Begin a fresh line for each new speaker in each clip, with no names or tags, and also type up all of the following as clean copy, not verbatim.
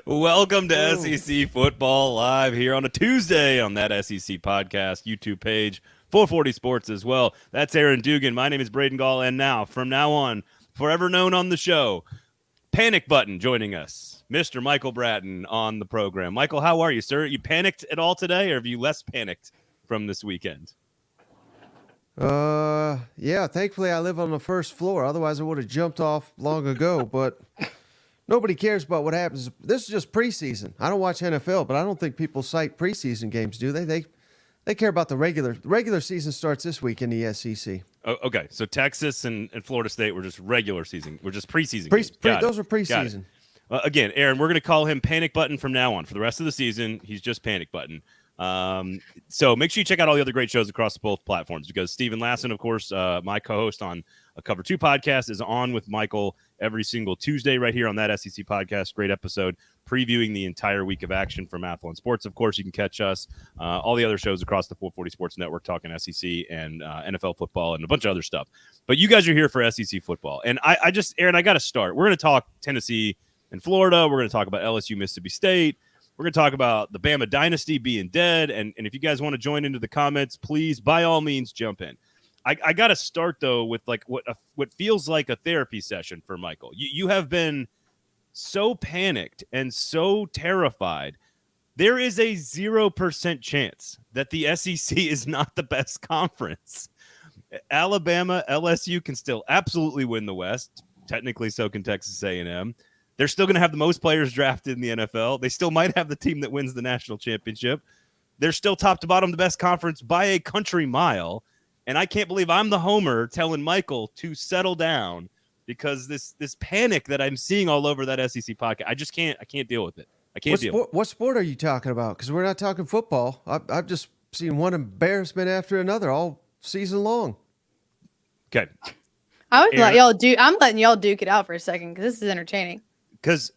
Welcome to
Whoa.
SEC Football Live here on a Tuesday on that SEC podcast YouTube page, 440 Sports as well. That's Erin Dugan. My name is Braden Gall, and now, from now on, forever known on the show, Panic Button joining us, Mr. Michael Bratton on the program. Michael, how are you, sir? You panicked at all today, or have you less panicked from this weekend?
Yeah, thankfully I live on the first floor. Otherwise I would have jumped off long ago, but nobody cares about what happens. This is just preseason. I don't watch NFL, but I don't think people cite preseason games, do they? They care about the regular season starts this week in the SEC.
Oh, okay, so Texas and Florida State were just regular season. We're just preseason games.
Those are preseason.
Again, Aaron, we're going to call him Panic Button from now on. For the rest of the season, he's just Panic Button. So make sure you check out all the other great shows across both platforms, because Steven Lasson, of course, my co-host on a Cover 2 podcast, is on with Michael every single Tuesday right here on that SEC podcast. Great episode previewing the entire week of action from Athlon Sports. Of course, you can catch us, all the other shows across the 440 Sports Network talking SEC and NFL football and a bunch of other stuff. But you guys are here for SEC football. And I just, Aaron, I got to start. We're going to talk Tennessee and Florida. We're going to talk about LSU, Mississippi State. We're going to talk about the Bama dynasty being dead. And if you guys want to join into the comments, please, by all means, jump in. I got to start, though, with like what feels like a therapy session for Michael. You have been so panicked and so terrified. There is a 0% chance that the SEC is not the best conference. Alabama, LSU can still absolutely win the West. Technically, so can Texas A&M. They're still going to have the most players drafted in the NFL. They still might have the team that wins the national championship. They're still top to bottom the best conference by a country mile. And I can't believe I'm the homer telling Michael to settle down because this panic that I'm seeing all over that SEC podcast, I can't deal with it. I can't deal with it.
What sport are you talking about? Because we're not talking football. I've just seen one embarrassment after another all season long.
Okay.
I'm letting y'all duke it out for a second because this is entertaining.
Because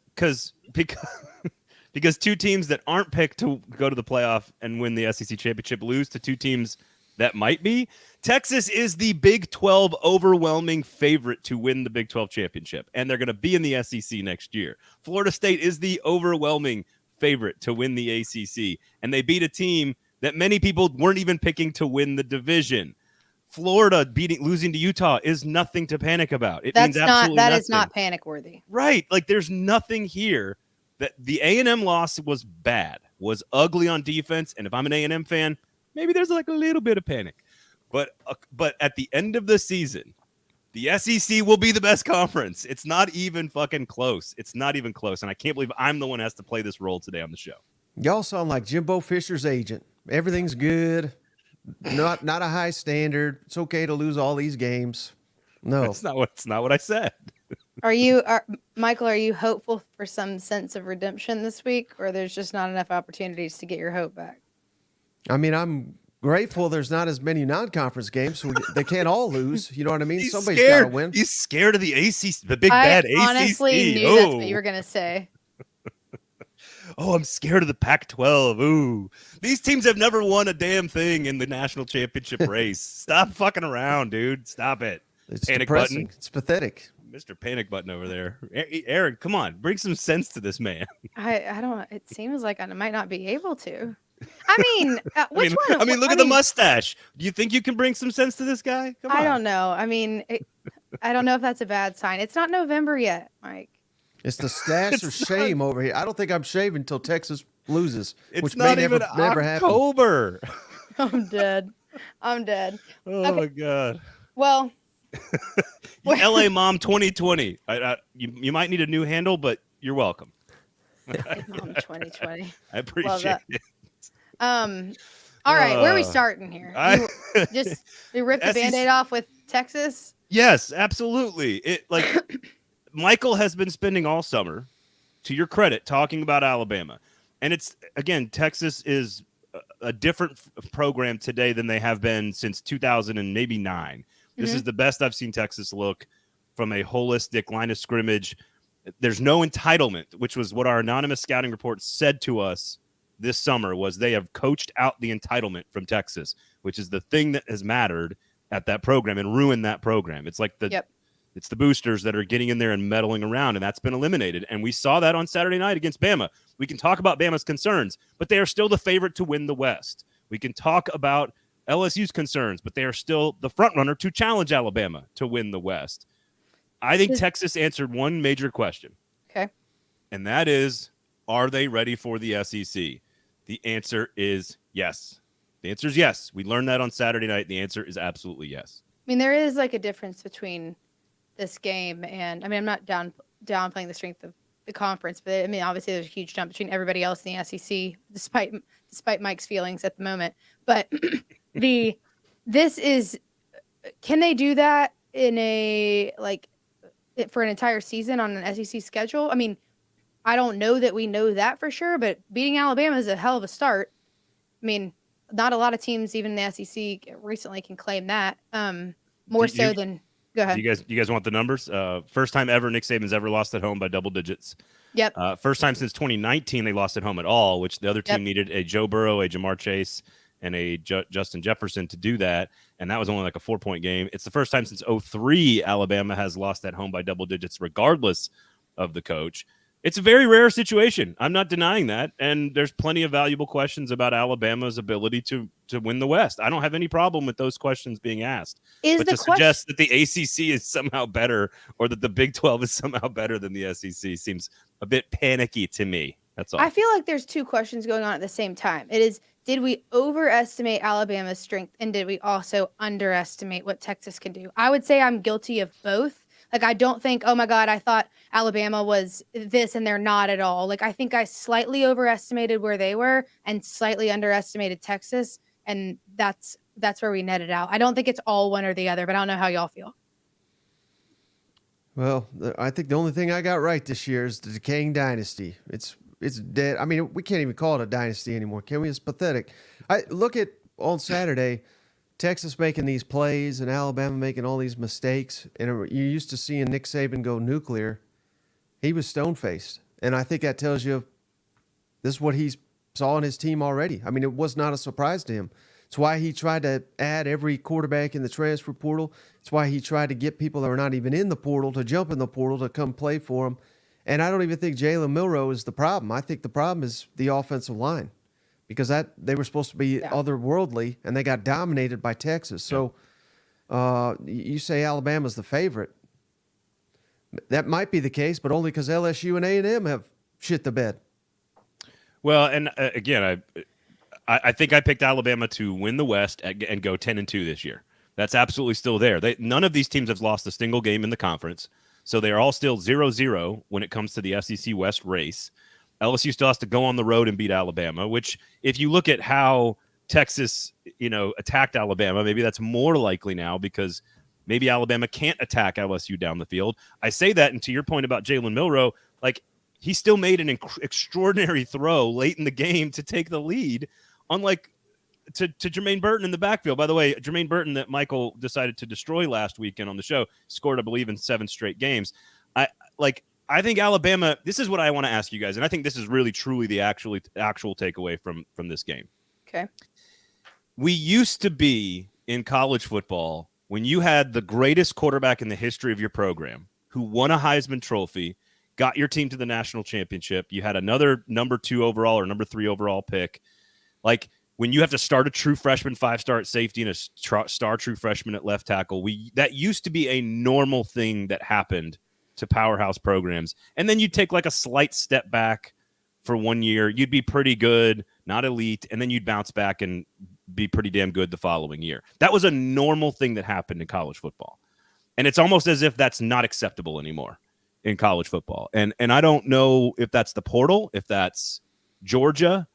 two teams that aren't picked to go to the playoff and win the SEC championship lose to two teams that might be. Texas is the Big 12 overwhelming favorite to win the Big 12 championship, and they're going to be in the SEC next year. Florida State is the overwhelming favorite to win the ACC, and they beat a team that many people weren't even picking to win the division. Florida losing to Utah is nothing to panic about. That is
not panic worthy.
Right. Like there's nothing here. That the A&M loss was bad, was ugly on defense. And if I'm an A&M fan, maybe there's like a little bit of panic. But at the end of the season, the SEC will be the best conference. It's not even fucking close. It's not even close. And I can't believe I'm the one who has to play this role today on the show.
Y'all sound like Jimbo Fisher's agent. Everything's good. Not a high standard. It's okay to lose all these games. No,
it's not what I said.
Michael? Are you hopeful for some sense of redemption this week, or there's just not enough opportunities to get your hope back?
I mean, I'm grateful there's not as many non-conference games, so they can't all lose. You know what I mean? Somebody's got to win.
He's scared of the ACC, the big bad ACC.
I honestly knew that's what you were gonna say.
Oh, I'm scared of the Pac-12. Ooh. These teams have never won a damn thing in the national championship race. Stop fucking around, dude. Stop it.
It's
Panic
depressing.
Button.
It's pathetic.
Mr. Panic Button over there. Aaron, come on. Bring some sense to this man.
I don't. It seems like I might not be able to. I mean, which one?
I mean, look at the mustache. Do you think you can bring some sense to this guy? Come on.
I don't know. I mean, I don't know if that's a bad sign. It's not November yet, Mike.
It's the stash of shame over here. I don't think I'm shaving until Texas loses,
which not may
even never
October.
I'm dead.
Oh,
okay.
My God.
Well.
LA Mom 2020. You might need a new handle, but you're welcome.
Mom 2020.
I appreciate it.
All right, where are we starting here? We ripped the Band-Aid off with Texas?
Yes, absolutely. Michael has been spending all summer, to your credit, talking about Alabama. And it's, again, Texas is a different program today than they have been since 2000 and maybe 9. This is the best I've seen Texas look from a holistic line of scrimmage. There's no entitlement, which was what our anonymous scouting report said to us this summer, was they have coached out the entitlement from Texas, which is the thing that has mattered at that program and ruined that program. It's like It's the boosters that are getting in there and meddling around, and that's been eliminated. And we saw that on Saturday night against Bama. We can talk about Bama's concerns, but they are still the favorite to win the West. We can talk about LSU's concerns, but they are still the front runner to challenge Alabama to win the West. I think Texas answered one major question.
Okay.
And that is, are they ready for the SEC? The answer is yes. The answer is yes. We learned that on Saturday night. The answer is absolutely yes.
I mean, there is like a difference between this game and, I mean, I'm not downplaying the strength of the conference, but I mean, obviously there's a huge jump between everybody else in the SEC, despite Mike's feelings at the moment. But can they do that in for an entire season on an SEC schedule? I mean, I don't know that we know that for sure, but beating Alabama is a hell of a start. I mean, not a lot of teams, even in the SEC recently, can claim that. Go ahead.
You guys want the numbers? First time ever Nick Saban's ever lost at home by double digits.
Yep.
First time since 2019 they lost at home at all, which the other team needed a Joe Burrow, a Jamar Chase, and a Justin Jefferson to do that, and that was only like a 4-point game. It's the first time since 2003 Alabama has lost at home by double digits, regardless of the coach. It's a very rare situation. I'm not denying that, and there's plenty of valuable questions about Alabama's ability to win the West. I don't have any problem with those questions being asked. Suggest that the ACC is somehow better or that the Big 12 is somehow better than the SEC seems a bit panicky to me. That's all.
I feel like there's two questions going on at the same time. It is, did we overestimate Alabama's strength, and did we also underestimate what Texas can do? I would say I'm guilty of both. Like, I don't think, oh my God, I thought Alabama was this and they're not at all. Like, I think I slightly overestimated where they were and slightly underestimated Texas. And that's where we netted out. I don't think it's all one or the other, but I don't know how y'all feel.
Well, I think the only thing I got right this year is the decaying dynasty. It's dead. I mean, we can't even call it a dynasty anymore, can we? It's pathetic. I look at on Saturday, Texas making these plays and Alabama making all these mistakes. And you used to seeing Nick Saban go nuclear. He was stone-faced. And I think that tells you this is what he saw in his team already. I mean, it was not a surprise to him. It's why he tried to add every quarterback in the transfer portal. It's why he tried to get people that were not even in the portal to jump in the portal to come play for him. And I don't even think Jalen Milroe is the problem. I think the problem is the offensive line, because they were supposed to be otherworldly, and they got dominated by Texas. So you say Alabama's the favorite. That might be the case, but only because LSU and A&M have shit the bed.
Well, and again, I think I picked Alabama to win the West and go 10-2 this year. That's absolutely still there. None of these teams have lost a single game in the conference, so they are all still 0-0 when it comes to the SEC West race. LSU still has to go on the road and beat Alabama, which if you look at how Texas, attacked Alabama, maybe that's more likely now because maybe Alabama can't attack LSU down the field. I say that, and to your point about Jalen Milroe, like he still made an extraordinary throw late in the game to take the lead, unlike to Jermaine Burton in the backfield. By the way, Jermaine Burton that Michael decided to destroy last weekend on the show scored, I believe, in 7 straight games. I think Alabama, this is what I want to ask you guys, and I think this is really truly the actual takeaway from this game.
Okay.
We used to be in college football when you had the greatest quarterback in the history of your program who won a Heisman Trophy, got your team to the national championship. You had another number 2 overall or number 3 overall pick. Like when you have to start a true freshman 5-star at safety and a star true freshman at left tackle, that used to be a normal thing that happened to powerhouse programs. And then you'd take like a slight step back for 1 year. You'd be pretty good, not elite, and then you'd bounce back and be pretty damn good the following year. That was a normal thing that happened in college football. And it's almost as if that's not acceptable anymore in college football. And I don't know if that's the portal, if that's Georgia.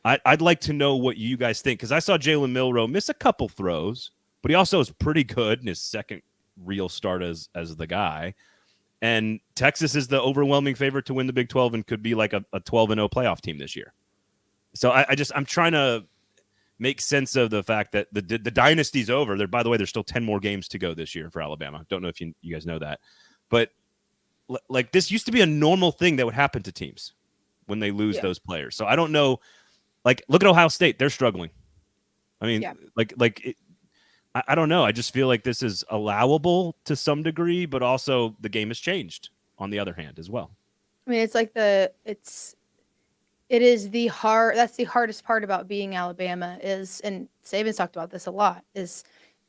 I'd like to know what you guys think, because I saw Jalen Milroe miss a couple throws, but he also was pretty good in his second real start as the guy. And Texas is the overwhelming favorite to win the Big 12 and could be like a 12-0 playoff team this year. So I'm trying to make sense of the fact that the dynasty's over. By the way, there's still 10 more games to go this year for Alabama. Don't know if you guys know that. But like this used to be a normal thing that would happen to teams when they lose those players. So I don't know. Like, look at Ohio State. They're struggling. I mean, I don't know. I just feel like this is allowable to some degree, but also the game has changed on the other hand as well.
I mean, it's like it is that's the hardest part about being Alabama is, and Saban's talked about this a lot, is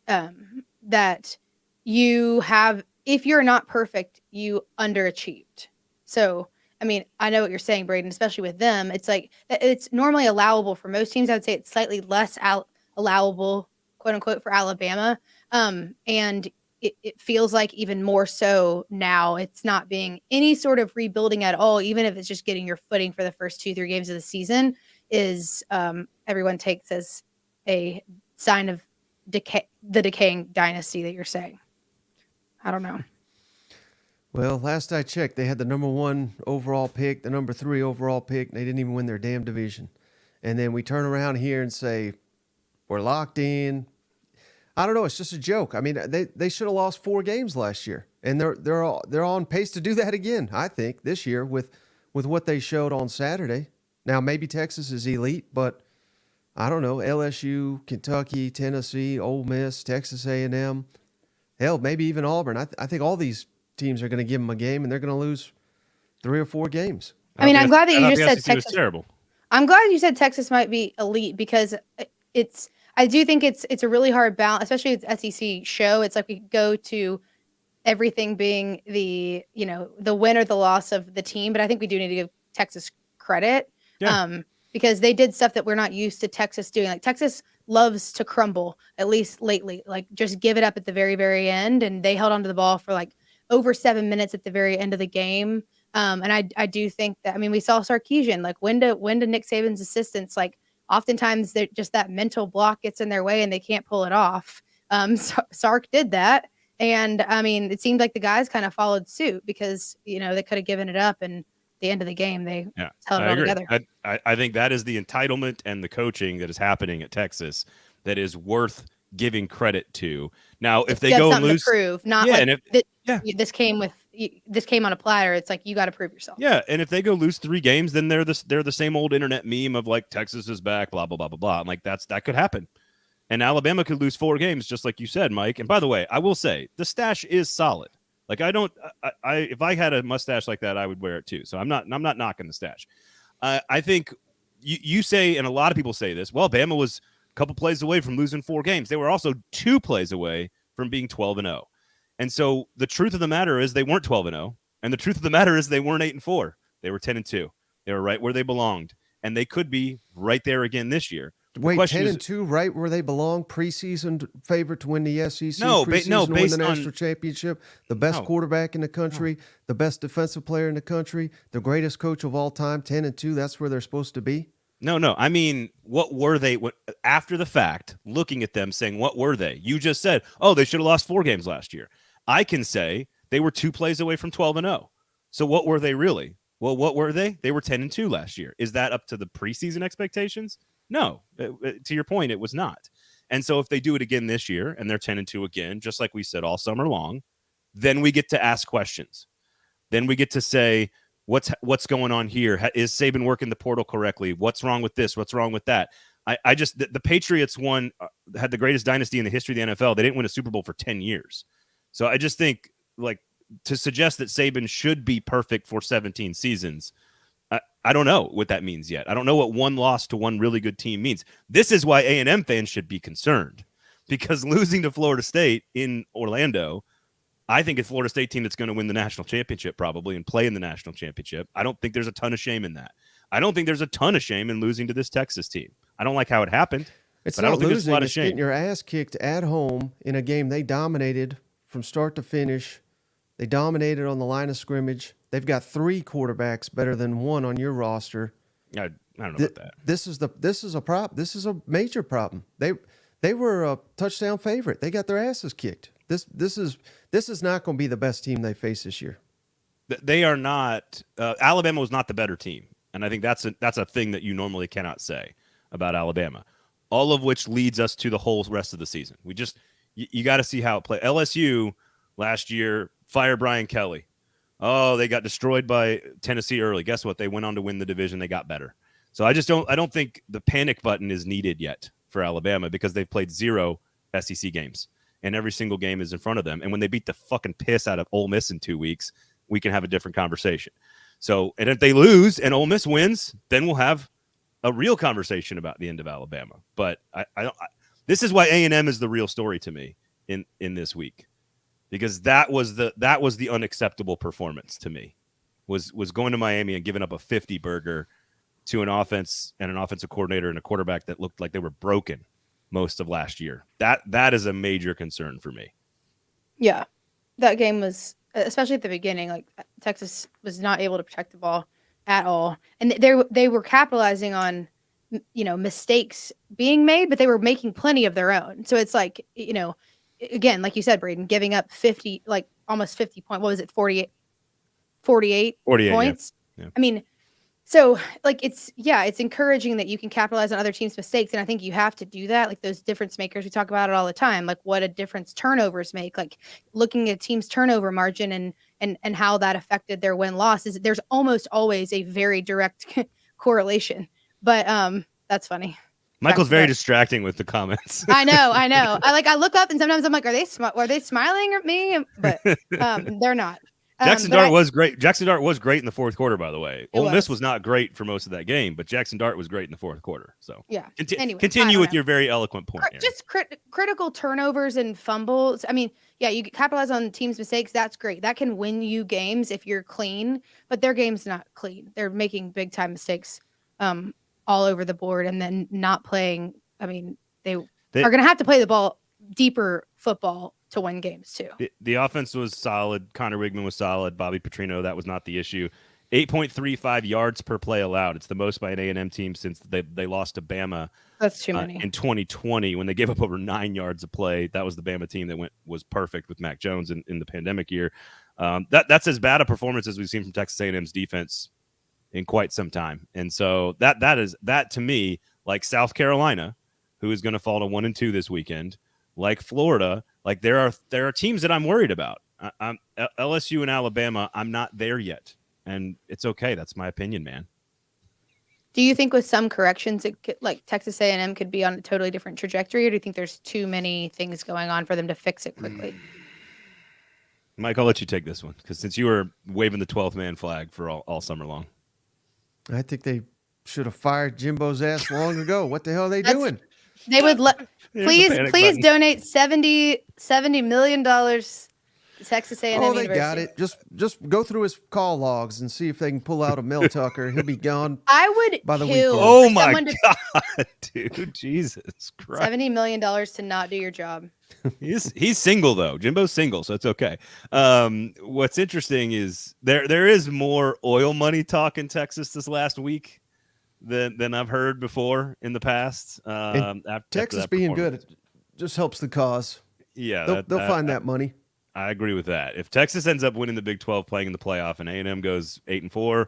that if you're not perfect, you underachieved. So, I mean, I know what you're saying, Braden, especially with them. It's like, it's normally allowable for most teams. I would say it's slightly less allowable, quote unquote, for Alabama. And it feels like even more so now. It's not being any sort of rebuilding at all, even if it's just getting your footing for the first 2-3 games of the season, is everyone takes as a sign of the decaying dynasty that you're saying. I don't know.
Well, last I checked, they had the number 1 overall pick, the number 3 overall pick, and they didn't even win their damn division. And then we turn around here and say, we're locked in. I don't know. It's just a joke. I mean, they should have lost 4 games last year, and they're on pace to do that again. I think this year with what they showed on Saturday. Now maybe Texas is elite, but I don't know. LSU, Kentucky, Tennessee, Ole Miss, Texas A&M, hell, maybe even Auburn. I think all these teams are going to give them a game, and they're going to lose 3 or 4 games.
I mean, I'm glad that you just said
SEC was
Texas.
Terrible.
I'm glad you said Texas might be elite because I do think it's a really hard balance, especially with SEC show. It's like we go to everything being the win or the loss of the team, but I think we do need to give Texas credit.
Yeah.
Because they did stuff that we're not used to Texas doing. Like Texas loves to crumble, at least lately, like just give it up at the very, very end. And they held onto the ball for like over 7 minutes at the very end of the game. And I do think that, I mean, we saw Sarkisian, like when to Nick Saban's assistants, like oftentimes they're just that mental block gets in their way and they can't pull it off. Sark did that. And I mean, it seemed like the guys kind of followed suit because, they could have given it up, and the end of the game, they held it all together.
I think that is the entitlement and the coaching that is happening at Texas that is worth giving credit to. Now, if they go and lose,
to prove, not this came on a platter. It's like you got to prove yourself.
Yeah, and if they go lose 3 games, then they're the same old internet meme of like Texas is back, blah blah blah blah blah. I'm like that could happen, and Alabama could lose 4 games, just like you said, Mike. And by the way, I will say the stash is solid. Like if I had a mustache like that, I would wear it too. So I'm not knocking the stash. I think you say, and a lot of people say this, well, Bama was a couple plays away from losing 4 games. They were also 2 plays away from being 12-0. And so the truth of the matter is they weren't 12-0. And the truth of the matter is they weren't 8-4. They were 10-2. They were right where they belonged. And they could be right there again this year.
Wait, 10-2, right where they belong? Preseason favorite to win the SEC? Based to win the national championship. The best quarterback in the country, the best defensive player in the country, the greatest coach of all time. 10-2. That's where they're supposed to be.
No. I mean, what were they? After the fact, looking at them, saying, what were they? You just said, oh, they should have lost 4 games last year. I can say they were 2 plays away from 12-0. So what were they really? Well, what were they? They were 10-2 last year. Is that up to the preseason expectations? No, to your point, it was not. And so if they do it again this year and they're 10-2 again, just like we said all summer long, then we get to ask questions. Then we get to say, what's going on here? Is Saban working the portal correctly? What's wrong with this? What's wrong with that? The Patriots had the greatest dynasty in the history of the NFL. They didn't win a Super Bowl for 10 years. So I just think, like, to suggest that Saban should be perfect for 17 seasons, I don't know what that means yet. I don't know what 1 loss to 1 really good team means. This is why A&M fans should be concerned, because losing to Florida State in Orlando, I think it's Florida State team that's going to win the national championship probably and play in the national championship. I don't think there's a ton of shame in that. I don't think there's a ton of shame in losing to this Texas team. I don't like how it happened.
It's
but
not
I don't think
losing.
There's a lot of
it's
shame.
Getting your ass kicked at home in a game they dominated from start to finish. They dominated on the line of scrimmage. They've got 3 quarterbacks better than 1 on your roster.
I don't know about that.
This is a problem. This is a major problem. They were a touchdown favorite. They got their asses kicked. This is not going to be the best team they face this year.
They are not. Alabama was not the better team, and I think that's a thing that you normally cannot say about Alabama. All of which leads us to the whole rest of the season. You got to see how it plays. LSU last year fired Brian Kelly. Oh, they got destroyed by Tennessee early. Guess what? They went on to win the division. They got better. So I don't think the panic button is needed yet for Alabama because they've played 0 SEC games, and every single game is in front of them. And when they beat the fucking piss out of Ole Miss in 2 weeks, we can have a different conversation. So, and if they lose and Ole Miss wins, then we'll have a real conversation about the end of Alabama. But this is why A&M is the real story to me in this week, because that was the unacceptable performance to me, was going to Miami and giving up a 50 burger to an offense and an offensive coordinator and a quarterback that looked like they were broken most of last year. That is a major concern for me.
Yeah, that game was, especially at the beginning, like Texas was not able to protect the ball at all, and they were capitalizing on, mistakes being made, but they were making plenty of their own. So it's like, again, like you said, Braden, giving up 50, like almost 50 points. What was it? 48 points.
Yeah.
I mean, so like it's encouraging that you can capitalize on other teams' mistakes, and I think you have to do that. Like those difference makers, we talk about it all the time. Like what a difference turnovers make. Like looking at teams' turnover margin and how that affected their win-loss is there's almost always a very direct correlation. But that's funny.
Michael's very distracting with the comments.
I know. I look up and sometimes I'm like, are they smiling at me? But they're not.
Jaxson Dart was great. Jaxson Dart was great in the fourth quarter, by the way. Ole Miss was not great for most of that game, but Jaxson Dart was great in the fourth quarter. So
yeah.
Anyway, continue with your very eloquent point.
Just critical turnovers and fumbles. I mean, yeah, you capitalize on teams' mistakes. That's great. That can win you games if you're clean, but their game's not clean. They're making big time mistakes all over the board and then not playing. I mean, they are going to have to play the ball deeper football to win games too.
The offense was solid. Connor Wigman was solid. Bobby Petrino, that was not the issue. 8.35 yards per play allowed. It's the most by an A&M team since they lost to Bama.
That's too many.
In 2020, when they gave up over 9 yards a play. That was the Bama team that was perfect with Mac Jones in the pandemic year. That's as bad a performance as we've seen from Texas A&M's defense in quite some time. And so that to me, like South Carolina, who is going to fall to 1-2 this weekend, like Florida, like there are teams that I'm worried about. I'm LSU and Alabama. I'm not there yet, and it's okay. That's my opinion, man.
Do you think with some corrections, like Texas A&M could be on a totally different trajectory, or do you think there's too many things going on for them to fix it quickly?
Mike, I'll let you take this one because since you were waving the 12th man flag for all summer long,
I think they should have fired Jimbo's ass long ago. What the hell are they doing?
They would please donate $70 million to Texas A&M
University.
University.
Got it. Just go through his call logs and see if they can pull out a Mel Tucker. He'll be gone.
I would
by the
kill.
weekend.
Oh my God, dude, Jesus Christ!
$70 million to not do your job.
He's single though. Jimbo's single, so it's okay. What's interesting is there is more oil money talk in Texas this last week than I've heard before in the past.
Texas being good just helps the cause.
Yeah,
they'll find that money.
I agree with that. If Texas ends up winning the Big 12, playing in the playoff, and A&M goes 8-4,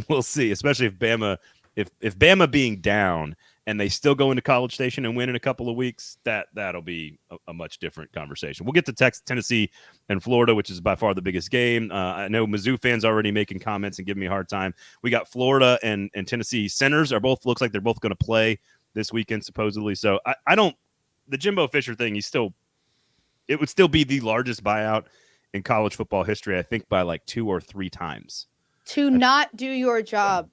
we'll see. Especially if Bama being down and they still go into College Station and win in a couple of weeks, that'll be a much different conversation. We'll get to Tennessee and Florida, which is by far the biggest game. I know Mizzou fans already making comments and giving me a hard time. We got Florida and Tennessee centers looks like they're both going to play this weekend supposedly. So I don't. The Jimbo Fisher thing, it would still be the largest buyout in college football history, I think, by like 2 or 3 times.
To not do your job.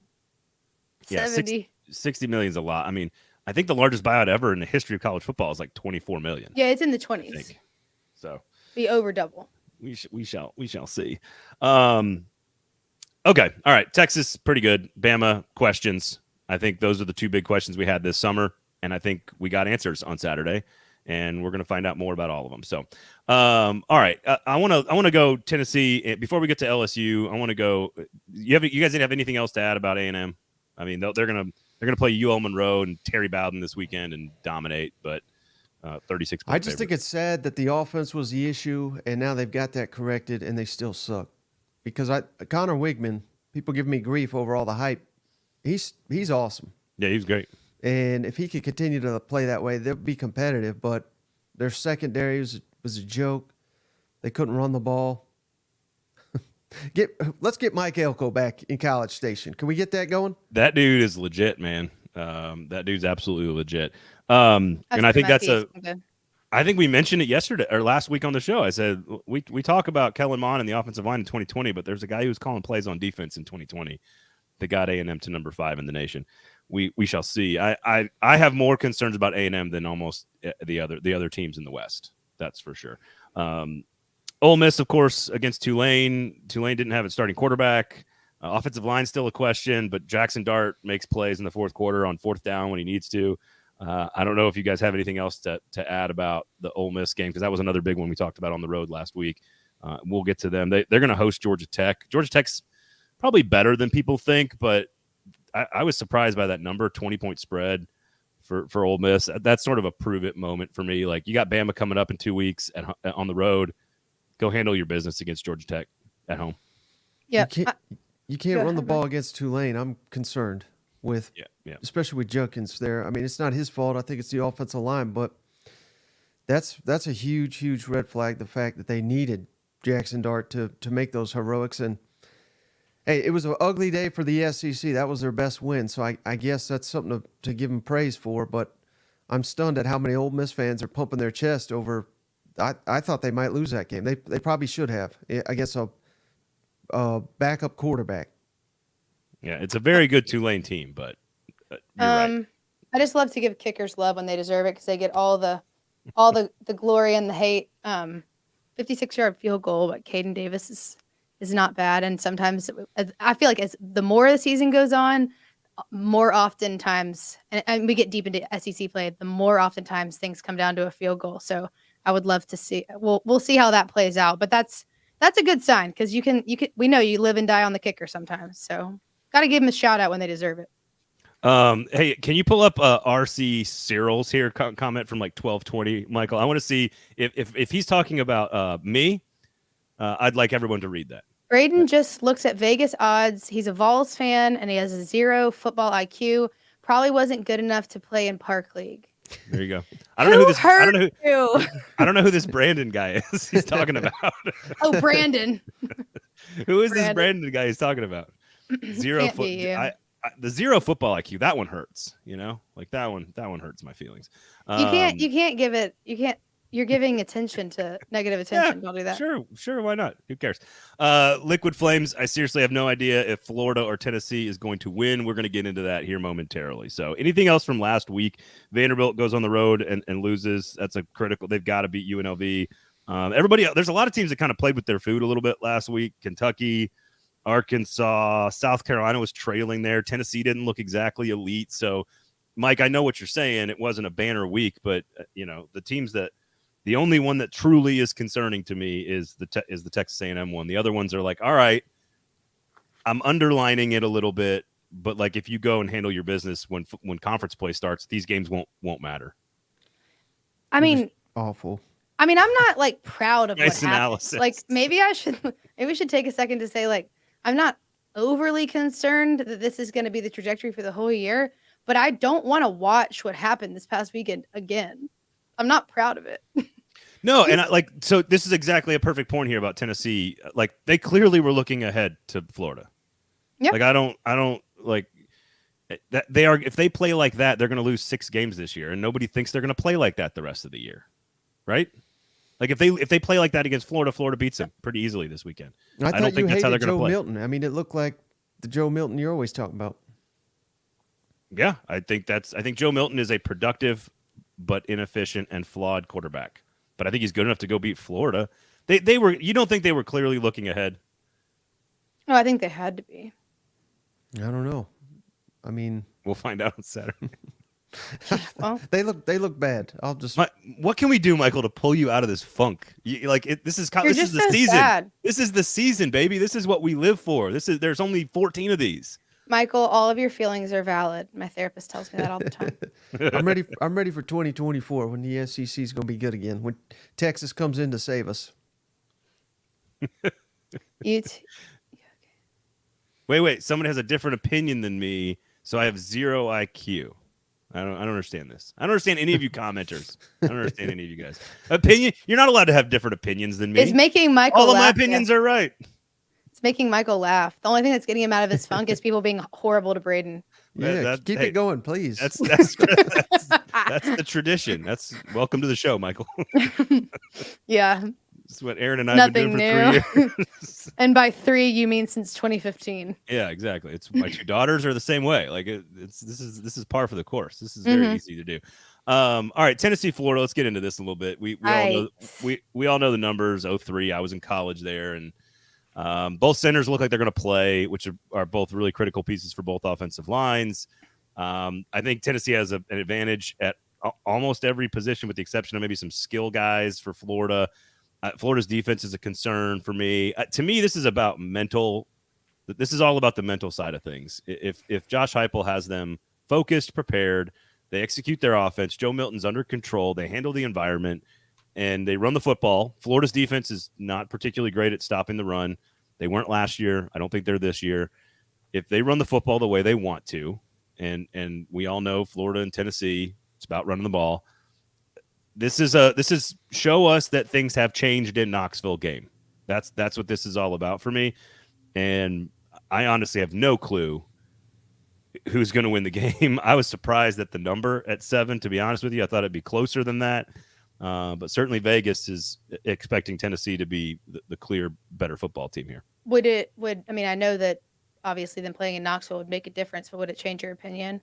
Yeah, 60 million is a lot. I mean, I think the largest buyout ever in the history of college football is like 24 million.
Yeah, it's in the 20s.
So
be over double.
We shall see. Okay, all right. Texas, pretty good. Bama, questions. I think those are the 2 big questions we had this summer, and I think we got answers on Saturday. And we're going to find out more about all of them. So, all right, I want to go Tennessee before we get to LSU. I want to go. You guys didn't have anything else to add about A&M? I mean, they're gonna play UL Monroe and Terry Bowden this weekend and dominate. But 36.
I just think it's sad that the offense was the issue, and now they've got that corrected, and they still suck. Because Connor Wigman, people give me grief over all the hype. He's awesome.
Yeah, he's great.
And if he could continue to play that way, they'll be competitive. But their secondary was a joke. They couldn't run the ball. Let's get Mike Elko back in College Station. Can we get that going?
That dude is legit, man. That dude's absolutely legit. And I think I think we mentioned it yesterday or last week on the show. I said we talk about Kellen Mond and the offensive line in 2020, but there's a guy who's calling plays on defense in 2020 that got A&M to number 5 in the nation. We shall see. I have more concerns about A&M than almost the other teams in the West. That's for sure. Ole Miss, of course, against Tulane. Tulane didn't have its starting quarterback. Offensive line still a question, but Jaxson Dart makes plays in the fourth quarter on fourth down when he needs to. I don't know if you guys have anything else to add about the Ole Miss game, because that was another big one we talked about on the road last week. We'll get to them. They're going to host Georgia Tech. Georgia Tech's probably better than people think, but I was surprised by that number, 20-point spread for Ole Miss. That's sort of a prove-it moment for me. Like, you got Bama coming up in 2 weeks on the road. Go handle your business against Georgia Tech at home.
Yeah.
You can't run the ball against Tulane. I'm concerned with, especially with Judkins there. I mean, it's not his fault. I think it's the offensive line, but that's a huge, huge red flag. The fact that they needed Jaxson Dart to make those heroics. And hey, it was an ugly day for the SEC. That was their best win. So I guess that's something to give them praise for. But I'm stunned at how many Ole Miss fans are pumping their chest over. I thought they might lose that game. They probably should have. I guess a backup quarterback.
Yeah, it's a very good Tulane team, but you're right.
I just love to give kickers love when they deserve it, because they get all the glory and the hate. 56-yard field goal, but Caden Davis is not bad. And sometimes I feel like as the more the season goes on, more oftentimes, and we get deep into SEC play, the more oftentimes things come down to a field goal. So I would love to see. We'll see how that plays out, but that's a good sign, because you can we know you live and die on the kicker sometimes. So got to give them a shout out when they deserve it.
Hey, can you pull up RC Cyril's here comment from like 1220, Michael? I want to see if he's talking about me. I'd like everyone to read that.
Braden just looks at Vegas odds. He's a Vols fan and he has a 0 football IQ. Probably wasn't good enough to play in Park League.
There you go. I don't know who this Brandon guy is he's talking about.
Oh, Brandon.
Who is this Brandon guy he's talking about? 0 foot. The 0 football IQ, that one hurts, like that one hurts my feelings.
You can't give it. You're giving attention to negative attention. Don't do that.
Sure. Why not? Who cares? Liquid Flames. I seriously have no idea if Florida or Tennessee is going to win. We're going to get into that here momentarily. So anything else from last week? Vanderbilt goes on the road and loses. That's a critical. They've got to beat UNLV. Everybody, there's a lot of teams that kind of played with their food a little bit last week. Kentucky, Arkansas, South Carolina was trailing there. Tennessee didn't look exactly elite. So, Mike, I know what you're saying. It wasn't a banner week, but the teams that the only one that truly is concerning to me is the Texas A&M one. The other ones are like, all right, I'm underlining it a little bit, but like if you go and handle your business when conference play starts, these games won't matter.
I mean,
awful.
I mean, I'm not like proud of
nice
what
analysis.
Happened. Like maybe we should take a second to say like I'm not overly concerned that this is going to be the trajectory for the whole year, but I don't want to watch what happened this past weekend again. I'm not proud of it.
No, and so this is exactly a perfect point here about Tennessee. Like they clearly were looking ahead to Florida. Yeah. Like I don't like that they are. If they play like that, they're going to lose 6 games this year, and nobody thinks they're going to play like that the rest of the year, right? Like if they play like that against Florida, Florida beats them pretty easily this weekend.
I don't think that's how they're going to play. Joe Milton. I mean, it looked like the Joe Milton you're always talking about.
Yeah, I think Joe Milton is a productive but inefficient and flawed quarterback. But I think he's good enough to go beat Florida. They were. You don't think they were clearly looking ahead?
Oh, I think they had to be.
I don't know. I mean,
we'll find out on Saturday.
Well,
they look bad.
What can we do, Michael, to pull you out of this funk? This is the season.
Sad.
This is the season, baby. This is what we live for. There's only 14 of these.
Michael, all of your feelings are valid. My therapist tells me that all the time.
I'm ready for 2024 when the SEC is going to be good again. When Texas comes in to save us.
Wait. Someone has a different opinion than me, so I have 0 IQ. I don't understand this. I don't understand any of you commenters. I don't understand any of you guys. Opinion? You're not allowed to have different opinions than me.
It's making Michael
all of
laugh,
my opinions are right.
It's making Michael laugh. The only thing that's getting him out of his funk is people being horrible to Braden.
Yeah, keep it going, please.
That's the tradition. That's welcome to the show, Michael.
Yeah.
This is what Erin and I have been doing for 3 years.
And by 3, you mean since 2015.
Yeah, exactly. It's my 2 daughters are the same way. Like this is par for the course. This is very easy to do. All right, Tennessee, Florida. Let's get into this a little bit. We all know the numbers. 03. I was in college there, and both centers look like they're going to play, which are both really critical pieces for both offensive lines. I think Tennessee has an advantage at almost every position, with the exception of maybe some skill guys for Florida. Florida's defense is a concern for me. To me, this is about mental. This is all about the mental side of things. If Josh Heupel has them focused, prepared, they execute their offense, Joe Milton's under control, they handle the environment, and they run the football. Florida's defense is not particularly great at stopping the run. They weren't last year. I don't think they're this year. If they run the football the way they want to, and we all know Florida and Tennessee, it's about running the ball. This is show us that things have changed in Knoxville game. That's what this is all about for me. And I honestly have no clue who's going to win the game. I was surprised at the number at 7, to be honest with you. I thought it'd be closer than that. But certainly Vegas is expecting Tennessee to be the clear better football team here.
I know that obviously them playing in Knoxville would make a difference, but would it change your opinion?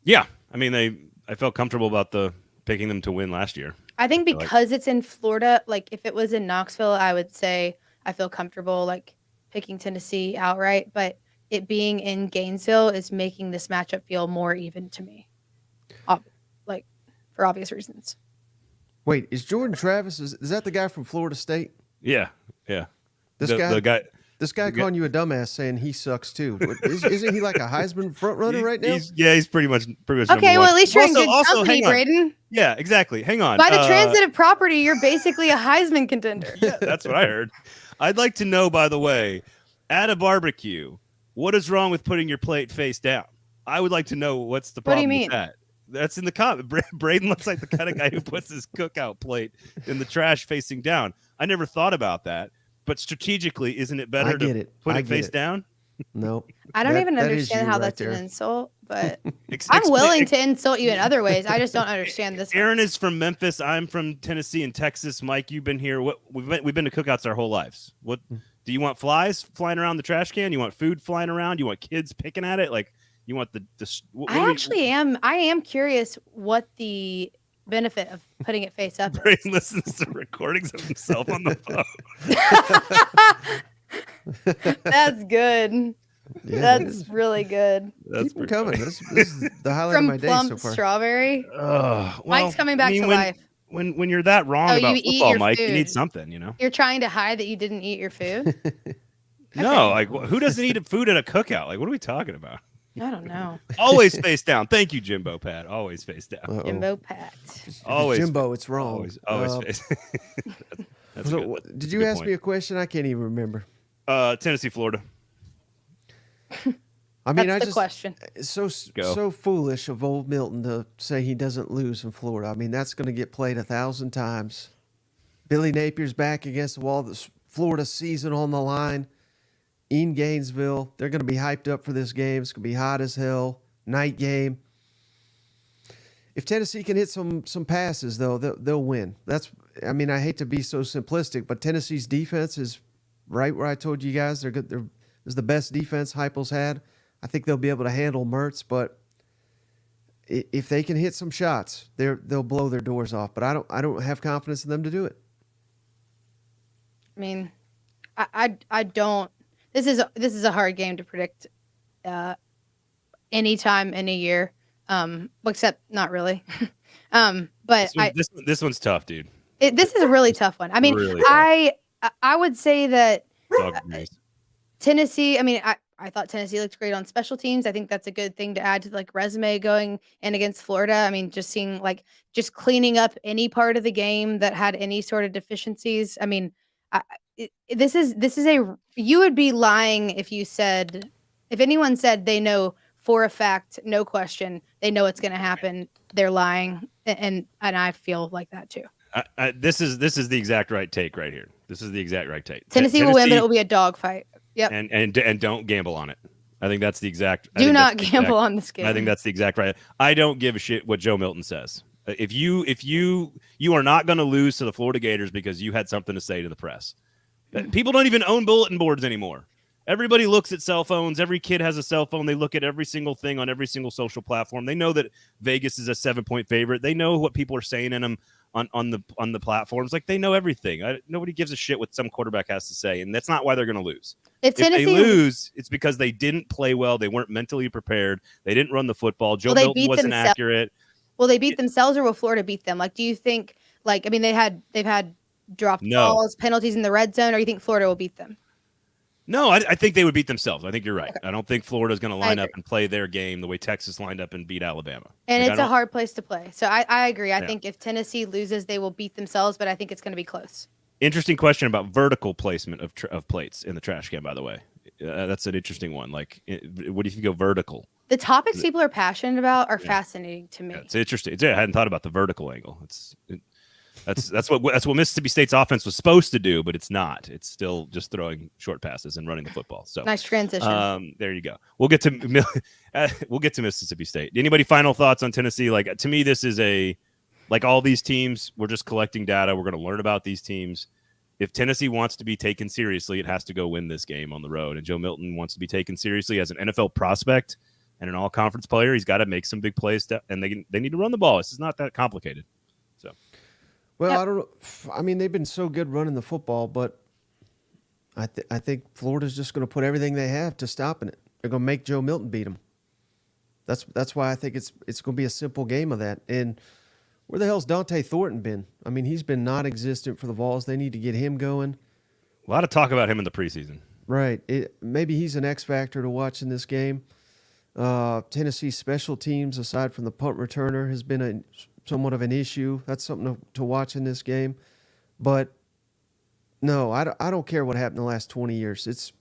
Yeah. I mean, I felt comfortable about picking them to win last year.
I think because it's in Florida, like if it was in Knoxville, I would say I feel comfortable like picking Tennessee outright, but it being in Gainesville is making this matchup feel more even to me. Like for obvious reasons.
Wait, is Jordan Travis, is that the guy from Florida State?
Yeah.
This guy calling you a dumbass saying he sucks too. Isn't he like a Heisman front runner right now?
He's pretty much.
Okay, well at least you're in good company, Braden.
Yeah, exactly. Hang on.
By the transitive property, you're basically a Heisman contender.
Yeah, that's what I heard. I'd like to know, by the way, at a barbecue, what is wrong with putting your plate face down? I would like to know what's the problem with that. That's in the comment. Braden looks like the kind of guy who puts his cookout plate in the trash facing down. I never thought about that. But strategically, isn't it better to put it face down?
No.
I don't even understand how that's an insult, but I'm willing to insult you in other ways. I just don't understand this.
Erin is from Memphis. I'm from Tennessee and Texas. Mike, you've been here. We've been to cookouts our whole lives. What do you want? Flies flying around the trash can? You want food flying around? You want kids picking at it? Like you want
I am curious what the benefit of putting it face up.
Braden listens to recordings of himself on the phone.
That's good. Yeah, that's really good.
Keep them coming. This is the highlight of my day so far.
Strawberry. Mike's coming back to life.
When you're that wrong about football, Mike, you need something. You're
trying to hide that you didn't eat your food.
No, like who doesn't eat food at a cookout? Like what are we talking about?
I don't know.
Always face down. Thank you, Jimbo Pat. Always face down.
Uh-oh.
Jimbo Pat.
Always Jimbo, it's wrong.
Always face. That's good.
Did you ask me a question? I can't even remember.
Tennessee, Florida.
I mean,
That's the question.
So foolish of old Milton to say he doesn't lose in Florida. I mean, that's going to get played 1,000 times. Billy Napier's back against the wall. The Florida season on the line. In Gainesville, they're going to be hyped up for this game. It's going to be hot as hell. Night game. If Tennessee can hit some passes, though, they'll win. I hate to be so simplistic, but Tennessee's defense is right where I told you guys. They're good. It's the best defense Heupel's had. I think they'll be able to handle Mertz, but if they can hit some shots, they'll blow their doors off. But I don't have confidence in them to do it.
I mean, I don't. This is a hard game to predict anytime, any year, except not really. But
this one's tough, dude.
This is a really tough one. I mean, really I would say that Tennessee. I mean, I thought Tennessee looked great on special teams. I think that's a good thing to add to like resume going in against Florida. I mean, just cleaning up any part of the game that had any sort of deficiencies. I mean, you would be lying if anyone said they know for a fact, no question, they know it's going to happen. They're lying, and I feel like that too.
This is the exact right take right here. This is the exact right take.
Tennessee will win, but it will be a dogfight. Yep.
And don't gamble on it. I think that's the exact.
Do not gamble on this game.
I think that's the exact right. I don't give a shit what Joe Milton says. If you are not going to lose to the Florida Gators because you had something to say to the press. People don't even own bulletin boards anymore. Everybody looks at cell phones. Every kid has a cell phone. They look at every single thing on every single social platform. They know that Vegas is a 7-point favorite. They know what people are saying in them on the platforms. Like, they know everything. Nobody gives a shit what some quarterback has to say, and that's not why they're going to lose. If they lose, it's because they didn't play well. They weren't mentally prepared. They didn't run the football. Joe Milton wasn't accurate.
Will they beat themselves, or will Florida beat them? Like, do you think? Like, I mean, they've had dropped balls, penalties in the red zone, or you think Florida will beat them?
No, I think they would beat themselves. I think you're right. Okay. I don't think Florida's going to line up and play their game the way Texas lined up and beat Alabama.
And it's a hard place to play. So I agree. I think if Tennessee loses, they will beat themselves, but I think it's going to be close.
Interesting question about vertical placement of plates in the trash can, by the way. That's an interesting one. Like, what if you go vertical?
The topics people are passionate about are fascinating to me.
Yeah, it's interesting. I hadn't thought about the vertical angle. That's what Mississippi State's offense was supposed to do, but it's not. It's still just throwing short passes and running the football. So
nice transition.
There you go. We'll get to Mississippi State. Anybody final thoughts on Tennessee? Like, to me, this is like all these teams. We're just collecting data. We're going to learn about these teams. If Tennessee wants to be taken seriously, it has to go win this game on the road. And Joe Milton wants to be taken seriously as an NFL prospect and an all-conference player. He's got to make some big plays, and they need to run the ball. This is not that complicated. So.
Well, I don't know. I mean, they've been so good running the football, but I think Florida's just going to put everything they have to stopping it. They're going to make Joe Milton beat them. That's why I think it's going to be a simple game of that. And where the hell's Dante Thornton been? I mean, he's been non-existent for the Vols. They need to get him going.
A lot of talk about him in the preseason.
Right. Maybe he's an X factor to watch in this game. Tennessee's special teams, aside from the punt returner, has been somewhat of an issue. That's something to watch in this game. But no, I don't care what happened in the last 20 years.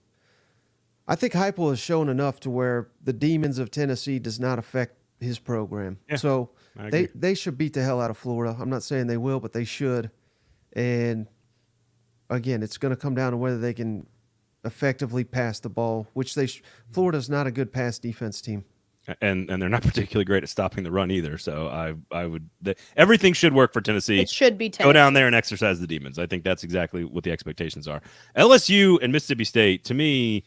I think Heupel has shown enough to where the demons of Tennessee does not affect his program.
Yeah,
so they should beat the hell out of Florida. I'm not saying they will, but they should. And again, it's going to come down to whether they can effectively pass the ball, which Florida's not a good pass defense team.
And they're not particularly great at stopping the run either. So everything should work for Tennessee.
It should be Tennessee.
Go down there and exercise the demons. I think that's exactly what the expectations are. LSU and Mississippi State, to me,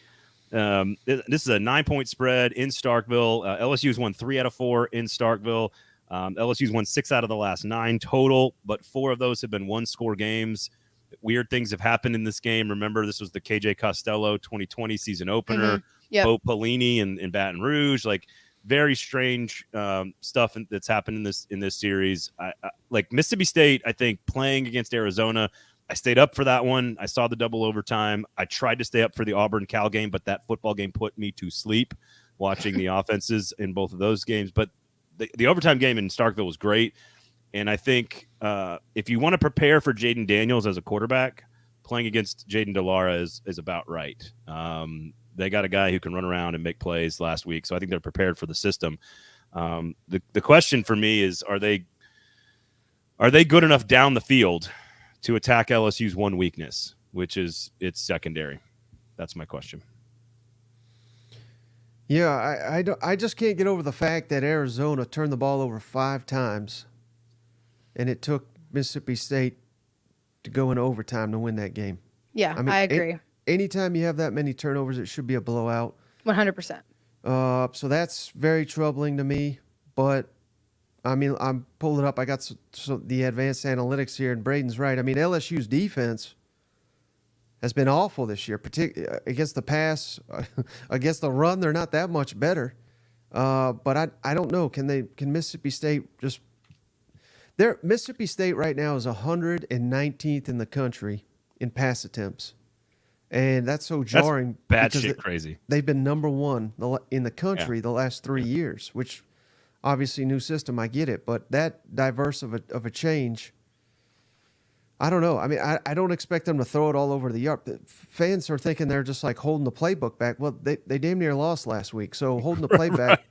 this is a 9-point spread in Starkville. LSU's won 3 out of 4 in Starkville. LSU's won 6 out of the last 9 total, but 4 of those have been one-score games. Weird things have happened in this game. Remember, this was the KJ Costello 2020 season opener.
Mm-hmm. Yep.
Bo Pelini in Baton Rouge. Like, very strange stuff that's happened in this series. Like Mississippi State, I think playing against Arizona, I stayed up for that one. I saw the double overtime. I tried to stay up for the Auburn-Cal game, but that football game put me to sleep watching the offenses in both of those games. But the overtime game in Starkville was great. And I think if you want to prepare for Jaden Daniels as a quarterback, playing against Jaden DeLara is about right. They got a guy who can run around and make plays last week, so I think they're prepared for the system. The question for me is, are they good enough down the field to attack LSU's one weakness, which is its secondary? That's my question.
Yeah, I just can't get over the fact that Arizona turned the ball over 5 times, and it took Mississippi State to go in overtime to win that game.
Yeah, I agree.
Anytime you have that many turnovers, it should be a blowout.
100%.
So that's very troubling to me. But, I mean, I'm pulling up. I got the advanced analytics here, and Braden's right. I mean, LSU's defense has been awful this year, particularly against the pass. Against the run, they're not that much better. But I don't know. Can Mississippi State just – Mississippi State right now is 119th in the country in pass attempts. And that's so jarring.
That's bad shit crazy.
They've been number 1 in the country the last 3 years, which obviously new system, I get it. But that diverse of a change, I don't know. I mean, I don't expect them to throw it all over the yard. Fans are thinking they're just like holding the playbook back. Well, they damn near lost last week. So holding the play back,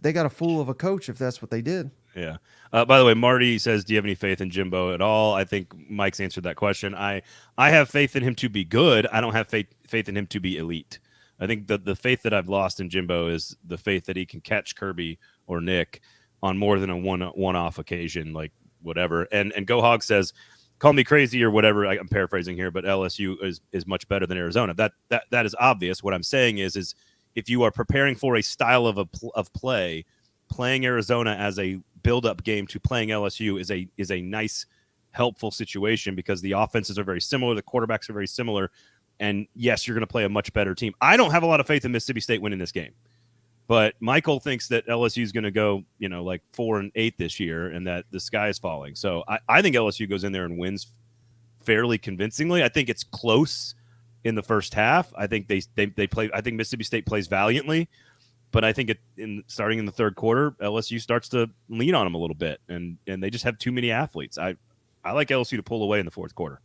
they got a fool of a coach if that's what they did.
Yeah. By the way, Marty says, do you have any faith in Jimbo at all? I think Mike's answered that question. I have faith in him to be good. I don't have faith in him to be elite. I think the faith that I've lost in Jimbo is the faith that he can catch Kirby or Nick on more than a one-off occasion, like whatever. And Go Hog says, call me crazy or whatever. I'm paraphrasing here, but LSU is much better than Arizona. That is obvious. What I'm saying is if you are preparing for a style of play, playing Arizona as a build-up game to playing LSU is a nice, helpful situation because the offenses are very similar, the quarterbacks are very similar, and yes, you're going to play a much better team. I don't have a lot of faith in Mississippi State winning this game, but Michael thinks that LSU is going to go, like 4-8 this year, and that the sky is falling. So I think LSU goes in there and wins fairly convincingly. I think it's close in the first half. I think they play. I think Mississippi State plays valiantly, but I think starting in the third quarter, LSU starts to lean on them a little bit, and they just have too many athletes. I like LSU to pull away in the fourth quarter.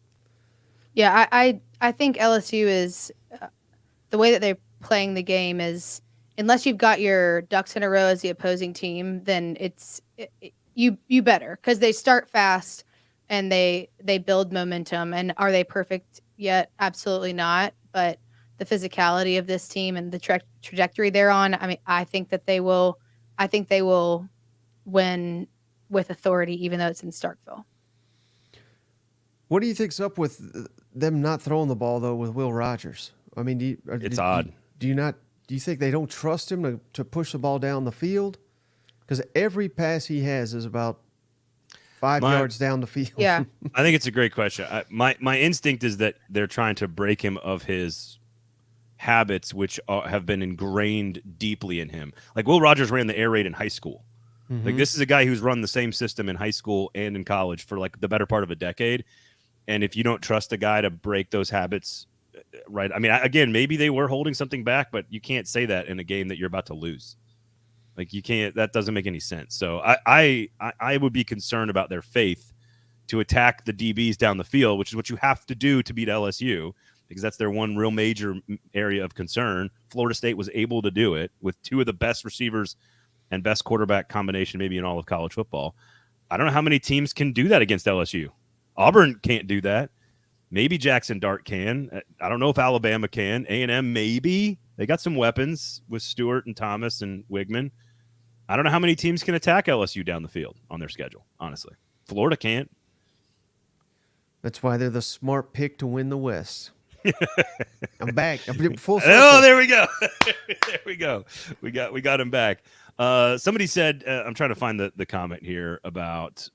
Yeah, I think LSU is the way that they're playing the game is, unless you've got your ducks in a row as the opposing team, then you better, because they start fast and they build momentum. And are they perfect yet? Absolutely not. But the physicality of this team and the trajectory they're on, I mean, I think they will win with authority, even though it's in Starkville.
What do you think's up with them not throwing the ball though with Will Rogers? I mean,
it's odd.
Do you think they don't trust him to push the ball down the field? Because every pass he has is about 5 yards down the field.
Yeah.
I think it's a great question. My instinct is that they're trying to break him of his habits, which have been ingrained deeply in him. Like Will Rogers ran the air raid in high school. Mm-hmm. Like this is a guy who's run the same system in high school and in college for like the better part of a decade. And if you don't trust a guy to break those habits, right? I mean, again, maybe they were holding something back, but you can't say that in a game that you're about to lose. Like you can't. That doesn't make any sense. So I would be concerned about their faith to attack the DBs down the field, which is what you have to do to beat LSU, because that's their one real major area of concern. Florida State was able to do it with two of the best receivers and best quarterback combination maybe in all of college football. I don't know how many teams can do that against LSU. Auburn can't do that. Maybe Jaxson Dart can. I don't know if Alabama can. A&M maybe. They got some weapons with Stewart and Thomas and Wigman. I don't know how many teams can attack LSU down the field on their schedule, honestly. Florida can't.
That's why they're the smart pick to win the West. I'm back. I'm full circle.
Oh, there we go. There we go. We got him back. Somebody said, I'm trying to find the comment here about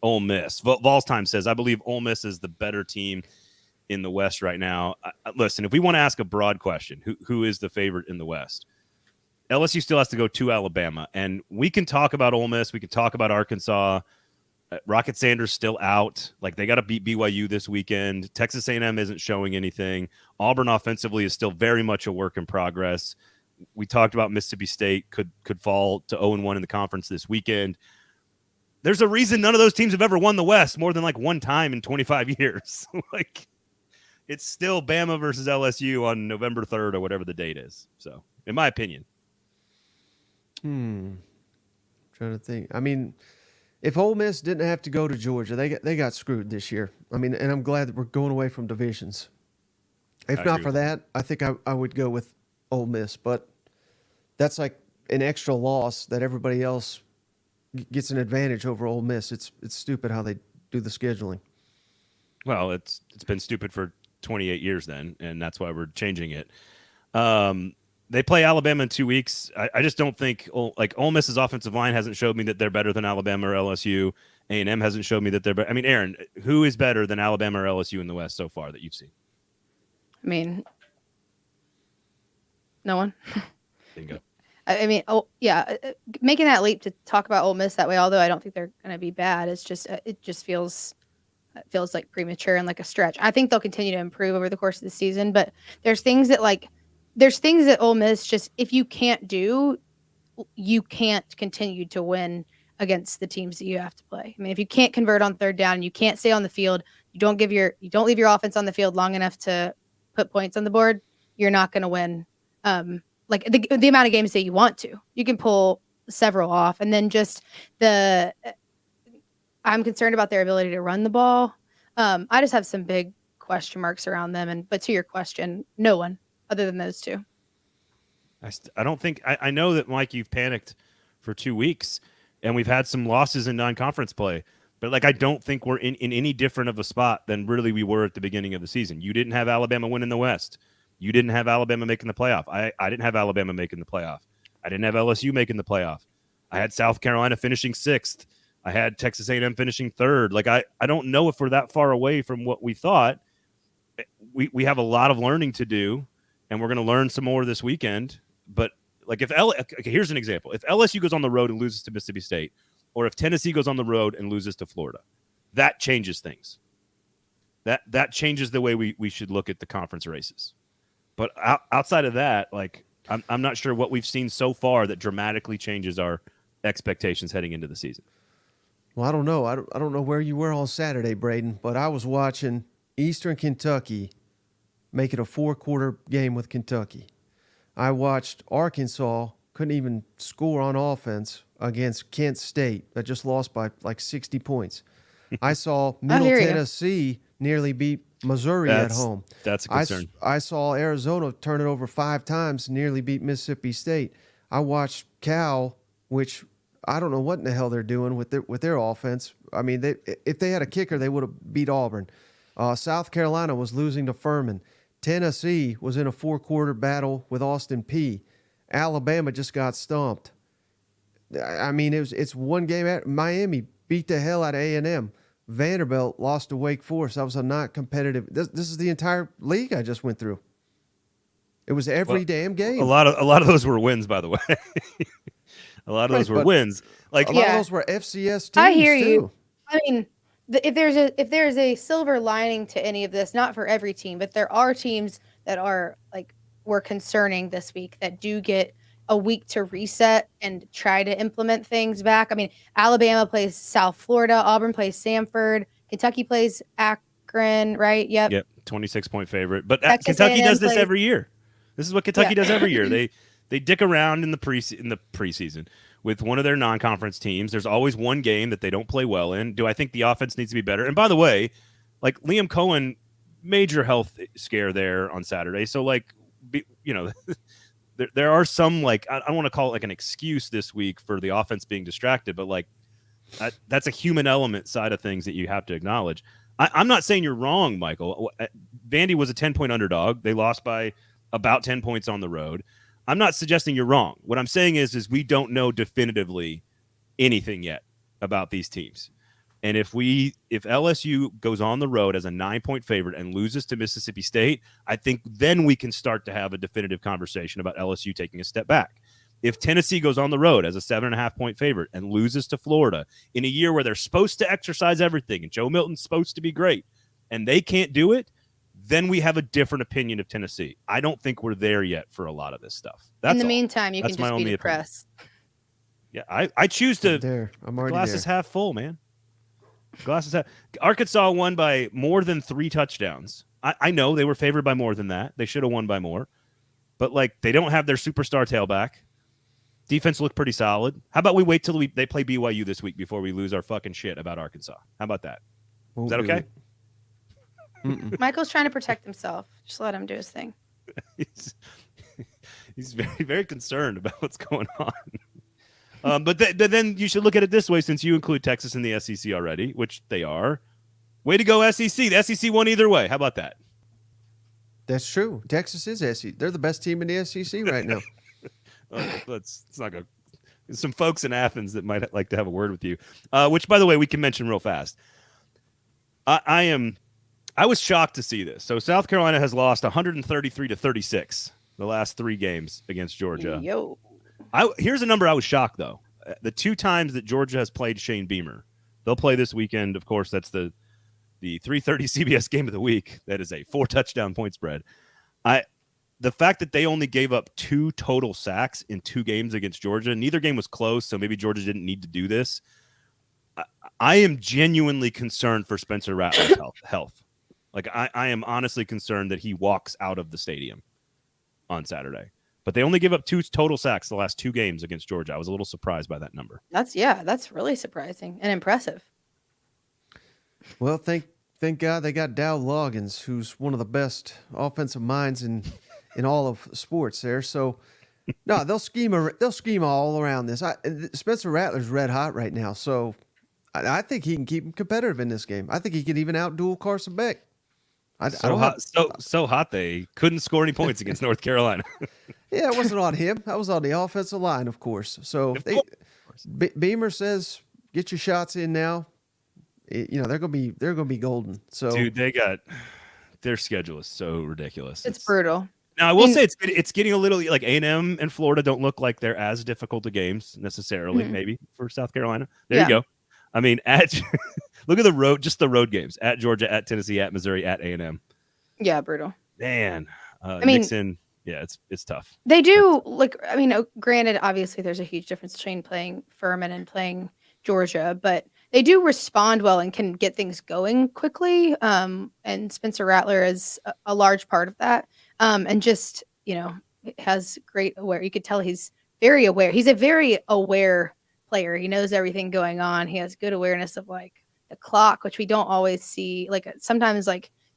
Ole Miss. Vols Time says, I believe Ole Miss is the better team in the West right now. Listen, if we want to ask a broad question, who is the favorite in the West? LSU still has to go to Alabama, and we can talk about Ole Miss. We can talk about Arkansas. Rocket Sanders still out. Like they got to beat BYU this weekend. Texas A&M isn't showing anything. Auburn offensively is still very much a work in progress. We talked about Mississippi State could fall to 0-1 in the conference this weekend. There's a reason none of those teams have ever won the West more than like one time in 25 years. Like it's still Bama versus LSU on November 3rd or whatever the date is. So, in my opinion.
Trying to think. I mean, if Ole Miss didn't have to go to Georgia, they got screwed this year. I mean, and I'm glad that we're going away from divisions. If not for that, I think I would go with Ole Miss, but that's like an extra loss that everybody else gets an advantage over Ole Miss. It's stupid how they do the scheduling.
Well, it's been stupid for 28 years then, and that's why we're changing it. They play Alabama in 2 weeks. I just don't think like Ole Miss's offensive line hasn't showed me that they're better than Alabama or LSU. A&M hasn't showed me that they're better. I mean, Erin, who is better than Alabama or LSU in the West so far that you've seen?
I mean, no one.
Bingo.
I mean, making that leap to talk about Ole Miss that way, although I don't think they're going to be bad, it's just it feels like premature and like a stretch. I think they'll continue to improve over the course of the season, but there's things that Ole Miss just, if you can't do, you can't continue to win against the teams that you have to play. I mean, if you can't convert on third down, you can't stay on the field, you don't leave your offense on the field long enough to put points on the board, you're not going to win. Like the amount of games that you want to. You can pull several off, and then just I'm concerned about their ability to run the ball. I just have some big question marks around them. But to your question, no one other than those two.
I don't think I know that, Mike, you've panicked for 2 weeks, and we've had some losses in non-conference play. But like, I don't think we're in any different of a spot than really we were at the beginning of the season. You didn't have Alabama winning the West. You didn't have Alabama making the playoff. I didn't have Alabama making the playoff. I didn't have LSU making the playoff. I had South Carolina finishing 6th. I had Texas A&M finishing 3rd. Like, I don't know if we're that far away from what we thought. We have a lot of learning to do, and we're going to learn some more this weekend. But like, okay, here's an example. If LSU goes on the road and loses to Mississippi State, or if Tennessee goes on the road and loses to Florida, that changes things. That changes the way we should look at the conference races. But outside of that, like, I'm not sure what we've seen so far that dramatically changes our expectations heading into the season.
Well, I don't know. I don't know where you were on Saturday, Braden, but I was watching Eastern Kentucky make it a 4-quarter game with Kentucky. I watched Arkansas couldn't even score on offense against Kent State that just lost by like 60 points. I saw Middle Tennessee nearly beat Missouri at home.
That's a concern.
I saw Arizona turn it over 5 times, nearly beat Mississippi State. I watched Cal, which I don't know what in the hell they're doing with their offense. I mean, if they had a kicker, they would have beat Auburn. South Carolina was losing to Furman. Tennessee was in a 4-quarter battle with Austin Peay. Alabama just got stomped. I mean, it's one game. Miami beat the hell out of A&M. Vanderbilt lost to Wake Forest. That was a not competitive. This is the entire league I just went through. It was every damn game.
A lot of those were wins, by the way. A lot of those were wins. Like,
a lot of those were FCS teams.
I hear you.
Too.
I mean, if there's a silver lining to any of this, not for every team, but there are teams that are like were concerning this week that do get a week to reset and try to implement things back. I mean, Alabama plays South Florida, Auburn plays Samford, Kentucky plays Akron, right? Yep.
26-point favorite. But
A&M
Kentucky does this every year. This is what Kentucky does every year. They dick around in the preseason with one of their non-conference teams. There's always one game that they don't play well in. Do I think the offense needs to be better? And by the way, like, Liam Cohen, major health scare there on Saturday. So, like, there are some, like, I don't want to call it like an excuse this week for the offense being distracted, but like that's a human element side of things that you have to acknowledge. I'm not saying you're wrong, Michael. Vandy was a 10-point underdog. They lost by about 10 points on the road. I'm not suggesting you're wrong. What I'm saying is we don't know definitively anything yet about these teams. And if LSU goes on the road as a 9-point favorite and loses to Mississippi State, I think then we can start to have a definitive conversation about LSU taking a step back. If Tennessee goes on the road as a 7.5-point favorite and loses to Florida in a year where they're supposed to exercise everything and Joe Milton's supposed to be great and they can't do it, then we have a different opinion of Tennessee. I don't think we're there yet for a lot of this stuff. In the
meantime, you can just be depressed.
Yeah, I choose to.
I'm already
glass
there.
is half full, man. Glass is half. Arkansas won by more than 3 touchdowns. I know they were favored by more than that. They should have won by more. But, like, they don't have their superstar tailback. Defense looked pretty solid. How about we wait till they play BYU this week before we lose our fucking shit about Arkansas? How about that? Is that okay?
Michael's trying to protect himself. Just let him do his thing.
He's very, very concerned about what's going on. But then you should look at it this way, since you include Texas in the SEC already, which they are. Way to go, SEC. The SEC won either way. How about that?
That's true. Texas is SEC. They're the best team in the SEC right now.
It's not good. There's some folks in Athens that might like to have a word with you, which, by the way, we can mention real fast. I was shocked to see this. So South Carolina has lost 133-36 the last 3 games against Georgia. Here's a number I was shocked, though. The 2 times that Georgia has played Shane Beamer, they'll play this weekend. Of course, that's the 3:30 CBS game of the week. That is a 4-touchdown point spread. The fact that they only gave up 2 total sacks in 2 games against Georgia, neither game was close, so maybe Georgia didn't need to do this. I am genuinely concerned for Spencer Rattler's health. Like, I am honestly concerned that he walks out of the stadium on Saturday. But they only give up 2 total sacks the last 2 games against Georgia. I was a little surprised by that number.
That's really surprising and impressive.
Well, thank God they got Dow Loggins, who's one of the best offensive minds in all of sports there. So No, they'll scheme all around this. Spencer Rattler's red hot right now, so I think he can keep him competitive in this game. I think he could even outduel Carson Beck.
So hot they couldn't score any points against North Carolina.
Yeah, it wasn't on him. That was on the offensive line, of course. So Beamer says, "Get your shots in now." They're gonna be golden. So
dude, their schedule is so ridiculous.
It's brutal.
Now I will say it's getting a little like A&M and Florida don't look like they're as difficult of games necessarily. Maybe for South Carolina. There you go. I mean, look at the road games at Georgia, at Tennessee, at Missouri, at A&M.
Yeah, brutal.
Man, Nixon. Yeah, it's tough.
They do granted, obviously there's a huge difference between playing Furman and playing Georgia, but they do respond well and can get things going quickly. And Spencer Rattler is a large part of that. And just, has great aware. You could tell he's very aware. He's a very aware player. He knows everything going on. He has good awareness of like the clock, which we don't always see. Like sometimes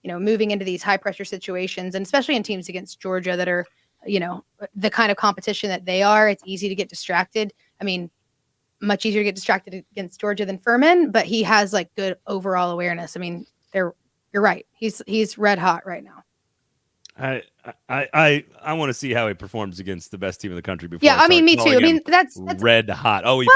moving into these high pressure situations, and especially in teams against Georgia that are, the kind of competition that they are, it's easy to get distracted. I mean, much easier to get distracted against Georgia than Furman, but he has like good overall awareness. I mean, you're right. He's red hot right now.
I want to see how he performs against the best team in the country before.
Yeah, I mean, me too. I mean, that's
red hot. Oh, he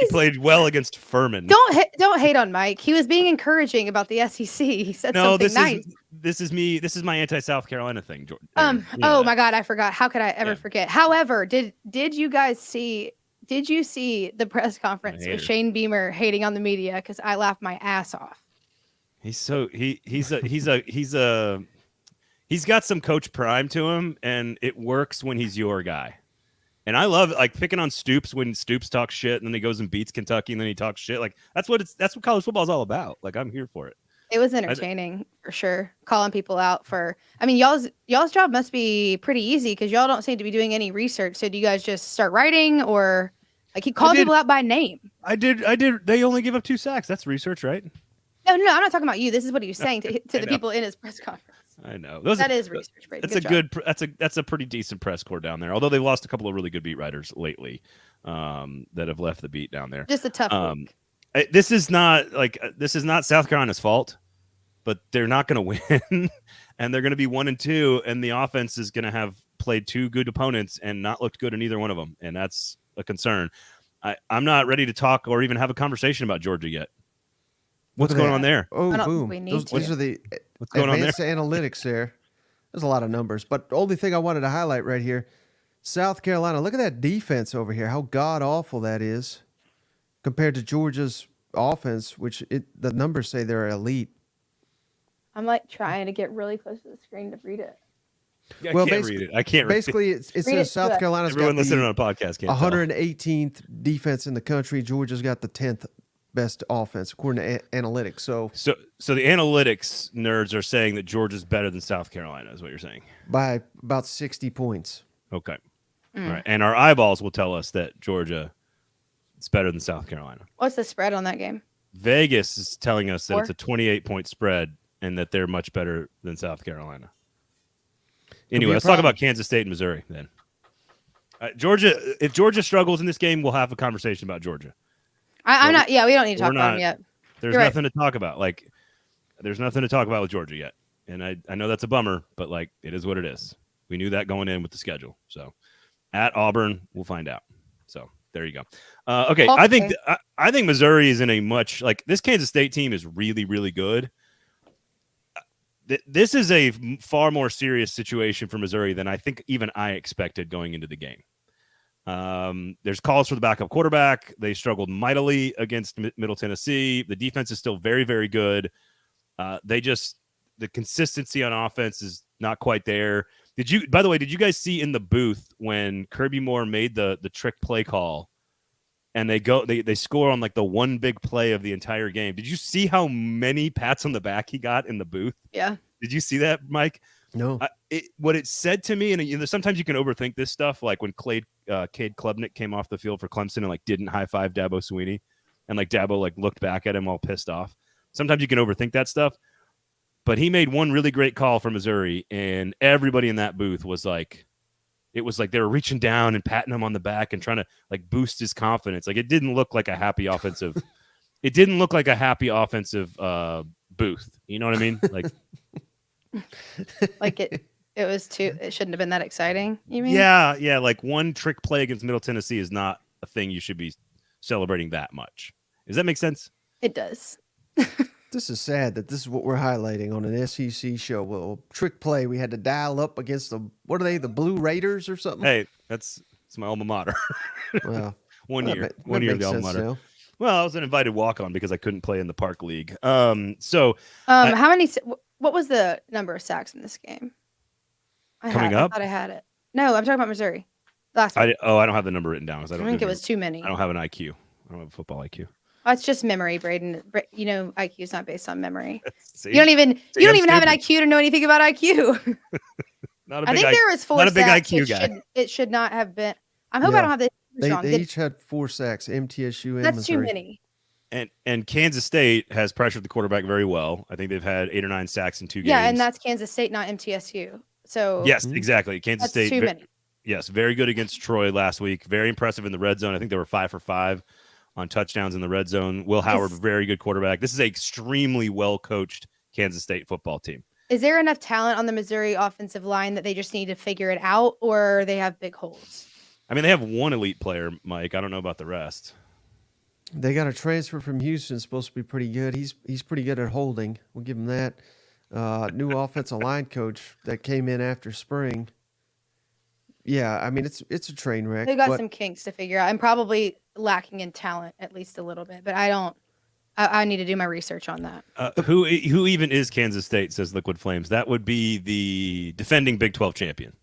played well against Furman.
Don't hate on Mike. He was being encouraging about the SEC. He said something nice.
This is me. This is my anti-South Carolina thing, Jordan.
Oh my God, I forgot. How could I ever forget? However, did you guys see? Did you see the press conference with Shane Beamer hating on the media? Because I laughed my ass off.
He's got some Coach Prime to him, and it works when he's your guy. And I love like picking on Stoops when Stoops talks shit, and then he goes and beats Kentucky, and then he talks shit. Like that's what college football is all about. Like I'm here for it.
It was entertaining for sure. Calling people out y'all's job must be pretty easy because y'all don't seem to be doing any research. So do you guys just start writing or like he called people out by name?
I did. They only give up 2 sacks. That's research, right?
No, I'm not talking about you. This is what he was saying to the people in his press conference.
I know
that is research.
That's a pretty decent press corps down there. Although they've lost a couple of really good beat writers lately, that have left the beat down there.
Just a tough week.
This is not South Carolina's fault, but they're not going to win, and they're going to be 1-2, and the offense is going to have played 2 good opponents and not looked good in either one of them, and that's a concern. I'm not ready to talk or even have a conversation about Georgia yet. What's going on there?
Oh, boom! These are the advanced analytics there. There's a lot of numbers, but the only thing I wanted to highlight right here, South Carolina. Look at that defense over here. How god awful that is compared to Georgia's offense, which the numbers say they're elite.
I'm like trying to get really close to the screen to read it.
I can't read it. I can't read it.
Basically, it says South Carolina's
Everyone
got
listening on a podcast can't
118th defense in the country. Georgia's got the 10th best offense according to analytics. So
the analytics nerds are saying that Georgia's better than South Carolina, is what you're saying?
By about 60 points.
Okay. All right. And our eyeballs will tell us that Georgia is better than South Carolina.
What's the spread on that game?
Vegas is telling us that it's a 28-point spread and that they're much better than South Carolina. Anyway, let's talk about Kansas State and Missouri then. Georgia, if Georgia struggles in this game, we'll have a conversation about Georgia.
I'm not. Yeah, we don't need to talk about them yet.
There's nothing to talk about. Like, there's nothing to talk about with Georgia yet. And I know that's a bummer, but like, it is what it is. We knew that going in with the schedule. So, at Auburn, we'll find out. So there you go. Okay, I think Missouri is in a much like this Kansas State team is really, really good. This is a far more serious situation for Missouri than I think even I expected going into the game. There's calls for the backup quarterback. They struggled mightily against Middle Tennessee. The defense is still very, very good. The consistency on offense is not quite there. By the way, did you guys see in the booth when Kirby Moore made the trick play call and they score on like the one big play of the entire game? Did you see how many pats on the back he got in the booth?
Yeah.
Did you see that, Mike?
No.
What it said to me, and sometimes you can overthink this stuff, like when Cade Klubnik came off the field for Clemson and like didn't high five Dabo Swinney, and like Dabo like looked back at him all pissed off. Sometimes you can overthink that stuff, but he made one really great call for Missouri, and everybody in that booth was like, it was like they were reaching down and patting him on the back and trying to like boost his confidence. Like it didn't look like a happy offensive. It didn't look like a happy offensive booth. You know what I mean? Like,
Like it was too. It shouldn't have been that exciting. You mean?
yeah. Like one trick play against Middle Tennessee is not a thing you should be celebrating that much. Does that make sense?
It does.
This is sad that this is what we're highlighting on an SEC show. Well, trick play. We had to dial up against the the Blue Raiders or something.
Hey, it's my alma mater.
Well,
one year
that
the
makes
alma
sense
mater.
now.
Well, I was an invited walk-on because I couldn't play in the Park League.
How many? What was the number of sacks in this game?
Coming up?
I thought I had it. No, I'm talking about Missouri. Last week.
I don't have the number written down because
I think it was too many.
I don't have an IQ. I don't have a football IQ.
Oh, it's just memory, Braden. You know, IQ is not based on memory.
See?
You don't even have an
stupid.
IQ to know anything about IQ.
Not a
I
big
think there was 4
not a big
sacks.
IQ guy.
It should not have been. I hope I don't have this wrong.
They each had 4 sacks. MTSU and
That's
Missouri.
too many.
And Kansas State has pressured the quarterback very well. I think they've had 8 or 9 sacks in 2 games.
Yeah, and that's Kansas State, not MTSU. So
yes, exactly. Kansas
that's
State.
too many.
Yes, very good against Troy last week. Very impressive in the red zone. I think they were 5 for 5 on touchdowns in the red zone. Will Howard, very good quarterback. This is an extremely well coached Kansas State football team.
Is there enough talent on the Missouri offensive line that they just need to figure it out, or they have big holes?
I mean, they have one elite player, Mike. I don't know about the rest.
They got a transfer from Houston, supposed to be pretty good. He's pretty good at holding. We'll give him that. New offensive line coach that came in after spring. Yeah, I mean it's a train wreck.
They got some kinks to figure out, and probably lacking in talent at least a little bit. But I need to do my research on that.
Who even is Kansas State? Says Liquid Flames. That would be the defending Big 12 champion.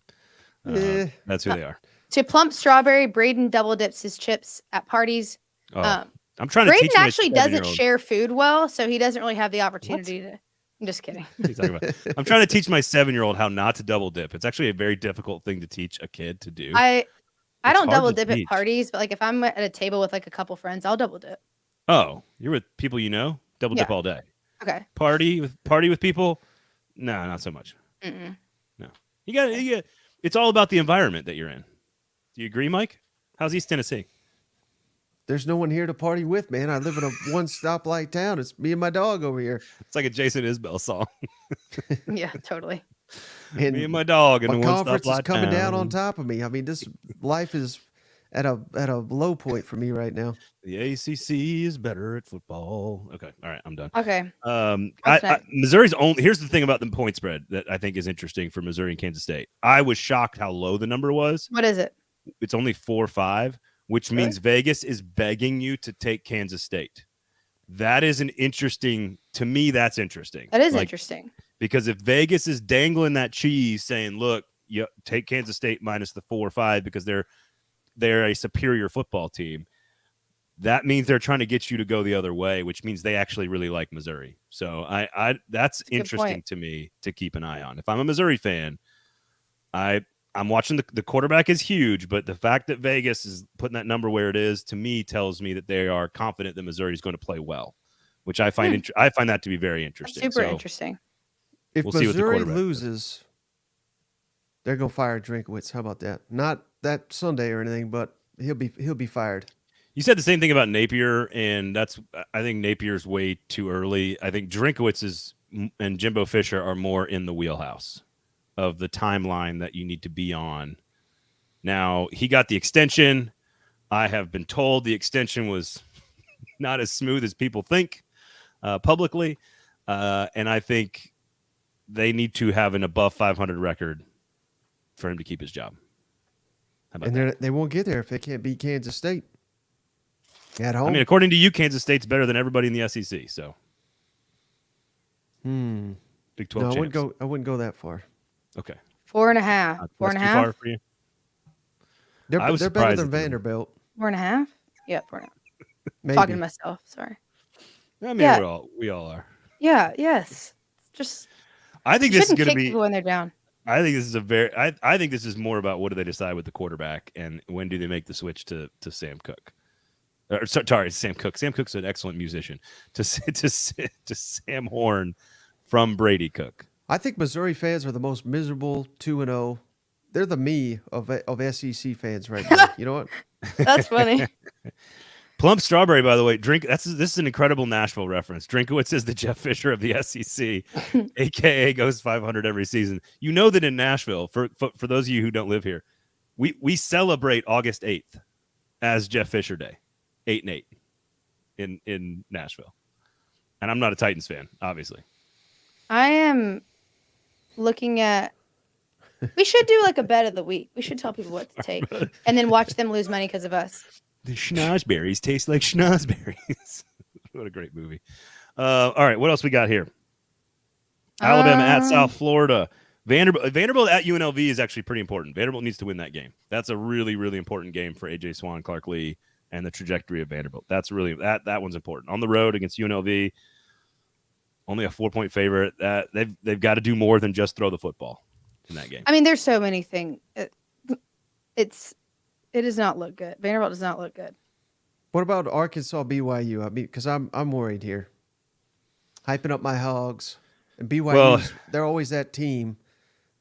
That's who they are.
To plump strawberry, Braden double dips his chips at parties.
I'm trying to
Braden
teach my
actually doesn't
7-year-old.
share food well, so he doesn't really have the opportunity to. I'm just kidding.
What are you talking about? I'm trying to teach my 7-year-old how not to double dip. It's actually a very difficult thing to teach a kid to do.
I don't
hard
double
to
dip at
teach.
parties, but like if I'm at a table with like a couple friends, I'll double dip.
Oh, you're with people you know? Double dip
Yeah.
all day.
Okay.
Party with people? No, not so much.
Mm-mm.
No. You got it's all about the environment that you're in. Do you agree, Mike? How's East Tennessee?
There's no one here to party with, man. I live in a one stoplight town. It's me and my dog over here.
It's like a Jason Isbell song.
Yeah, totally.
And
Me and my dog in
my
a one
conference is
stoplight
coming down
town.
on top of me. I mean, this life is at a low point for me right now.
The ACC is better at football. Okay, all right, I'm done.
Okay.
Missouri's only. Here's the thing about the point spread that I think is interesting for Missouri and Kansas State. I was shocked how low the number was.
What is it?
It's only 4-5, which
Really?
means Vegas is begging you to take Kansas State. That is to me, that's interesting.
That is interesting.
Because if Vegas is dangling that cheese saying, look, you take Kansas State minus the 4 or 5 because they're a superior football team, that means they're trying to get you to go the other way, which means they actually really like Missouri. So that's interesting to me to keep an eye on. If I'm a Missouri fan, I'm watching the quarterback is huge, but the fact that Vegas is putting that number where it is, to me, tells me that they are confident that Missouri is going to play well, which I find I find that to be very interesting.
That's super interesting.
If
We'll see what the
Missouri
quarterback
loses, they're gonna fire Drinkowitz. How about that? Not that Sunday or anything, but he'll be fired.
You said the same thing about Napier, and I think Napier's way too early. I think Drinkowitz and Jimbo Fisher are more in the wheelhouse of the timeline that you need to be on. Now, he got the extension. I have been told the extension was not as smooth as people think publicly, and I think they need to have an above 500 record for him to keep his job. How about that?
They won't get there if they can't beat Kansas State at home.
I mean, according to you, Kansas State's better than everybody in the SEC. So, Big 12 champs.
I wouldn't go that far.
Okay.
4.5. 4.5.
Too far for you?
They're
I was
better than
surprised at them.
Vanderbilt.
4.5. Yeah, 4.5.
Maybe.
Talking to myself. Sorry.
I mean,
Yeah.
we all are.
Yeah. Yes. Just
I think this is
shouldn't
going to
kick
be.
people when they're down.
I think this is I think this is more about what do they decide with the quarterback and when do they make the switch to Sam Cook. Sorry, Sam Cook. Sam Cook's an excellent musician. To Sam Horn from Brady Cook.
I think Missouri fans are the most miserable 2-0 they're the me of SEC fans right now. You know what?
That's funny.
Plump Strawberry, by the way, this is an incredible Nashville reference. Drinkowitz is the Jeff Fisher of the SEC, aka goes 500 every season. You know that in Nashville, for those of you who don't live here, we celebrate August 8th as Jeff Fisher Day, 8-8 in Nashville. And I'm not a Titans fan, obviously.
I am looking at. We should do like a bet of the week. We should tell people what to take, and then watch them lose money because of us.
The schnozberries taste like schnozberries. What a great movie. All right, what else we got here? Alabama at South Florida. Vanderbilt at UNLV is actually pretty important. Vanderbilt needs to win that game. That's a really, really important game for A.J. Swan, Clark Lee, and the trajectory of Vanderbilt. That's really that one's important. On the road against UNLV, only a 4-point favorite. They've got to do more than just throw the football in that game.
I mean, there's so many things. It does not look good. Vanderbilt does not look good.
What about Arkansas BYU? I mean, because I'm worried here. Hyping up my Hogs. And BYU, they're always that team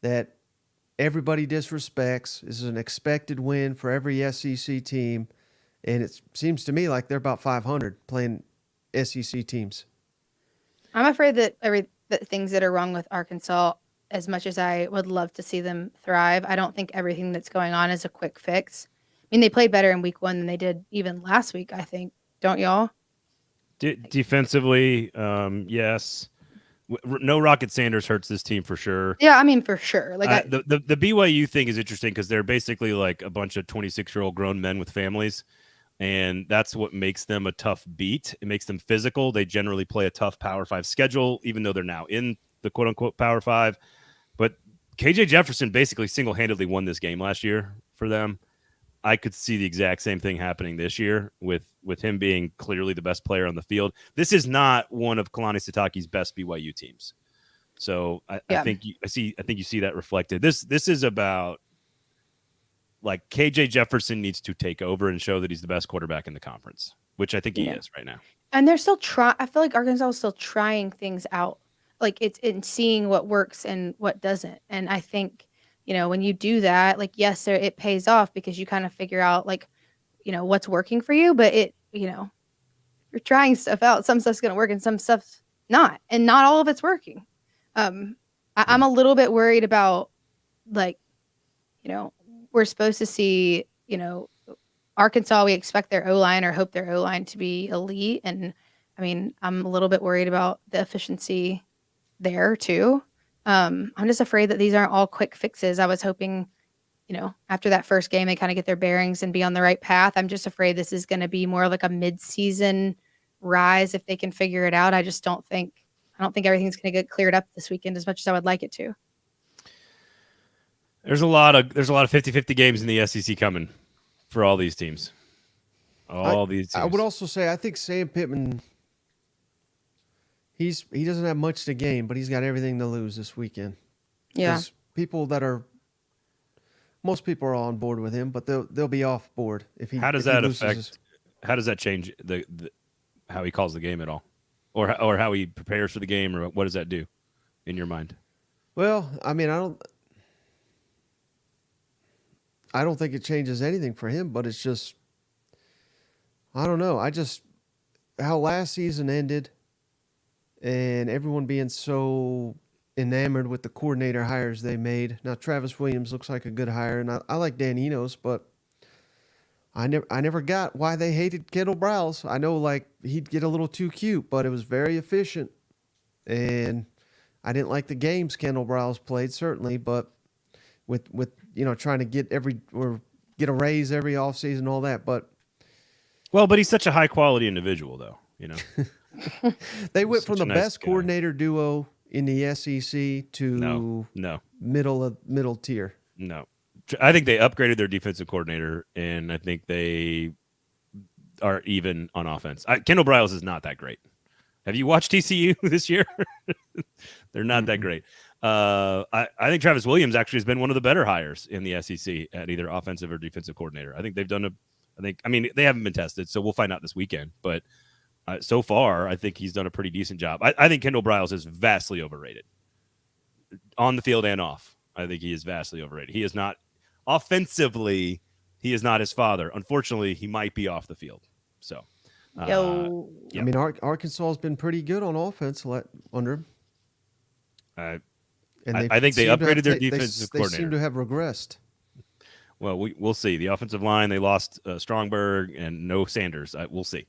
that everybody disrespects. This is an expected win for every SEC team. And it seems to me like they're about 500 playing SEC teams.
I'm afraid that that things that are wrong with Arkansas, as much as I would love to see them thrive, I don't think everything that's going on is a quick fix. I mean, they played better in week 1 than they did even last week, I think. Don't y'all?
Defensively, yes. No Rocket Sanders hurts this team for sure.
Yeah, I mean, for sure. Like
the BYU thing is interesting because they're basically like a bunch of 26-year-old grown men with families, and that's what makes them a tough beat. It makes them physical. They generally play a tough Power 5 schedule, even though they're now in the quote-unquote Power 5. But KJ Jefferson basically single-handedly won this game last year for them. I could see the exact same thing happening this year with him being clearly the best player on the field. This is not one of Kalani Sitake's best BYU teams. So I think you see that reflected. This is about like KJ Jefferson needs to take over and show that he's the best quarterback in the conference, which I think he is right now.
And they're still I feel like Arkansas is still trying things out. Like it's in seeing what works and what doesn't. And I think, when you do that, like, yes, it pays off because you kind of figure out like, what's working for you, but you're trying stuff out. Some stuff's going to work and some stuff's not, and not all of it's working. I'm a little bit worried about like, we're supposed to see, Arkansas, we expect their O-line or hope their O-line to be elite. And I mean, I'm a little bit worried about the efficiency there too. I'm just afraid that these aren't all quick fixes. I was hoping, after that first game, they kind of get their bearings and be on the right path. I'm just afraid this is going to be more like a mid-season rise if they can figure it out. I don't think everything's going to get cleared up this weekend as much as I would like it to.
There's a lot of 50-50 games in the SEC coming for all these teams. These teams.
I would also say I think Sam Pittman, he doesn't have much to gain, but he's got everything to lose this weekend.
Yeah.
Most people are on board with him, but they'll be off board if he.
How does that affect? How does that change the how he calls the game at all, or how he prepares for the game, or what does that do in your mind?
Well, I mean, I don't think it changes anything for him, but it's just, I don't know. How last season ended and everyone being so enamored with the coordinator hires they made. Now, Travis Williams looks like a good hire, and I like Dan Enos, but I never got why they hated Kendall Browse. I know, like, he'd get a little too cute, but it was very efficient, and I didn't like the games Kendall Browse played, certainly, but with trying to get a raise every offseason, all that, but
he's such a high quality individual, though.
They went from the best coordinator duo in the SEC to middle tier.
No, I think they upgraded their defensive coordinator, and I think they are even on offense. Kendall Browse is not that great. Have you watched TCU this year? They're not that great. I think Travis Williams actually has been one of the better hires in the SEC at either offensive or defensive coordinator. I think they've done they haven't been tested, so we'll find out this weekend. But so far, I think he's done a pretty decent job. I think Kendall Browse is vastly overrated on the field and off. I think he is vastly overrated. He is not offensively, he is not his father. Unfortunately, he might be off the field. So,
Yo.
yeah.
I mean, Arkansas has been pretty good on offense under him.
I
And
think they
seem to
upgraded
have
their
ta-
defensive
they
coordinator.
seem to have regressed.
Well, we'll see. The offensive line, they lost Strongberg and no Sanders. We'll see.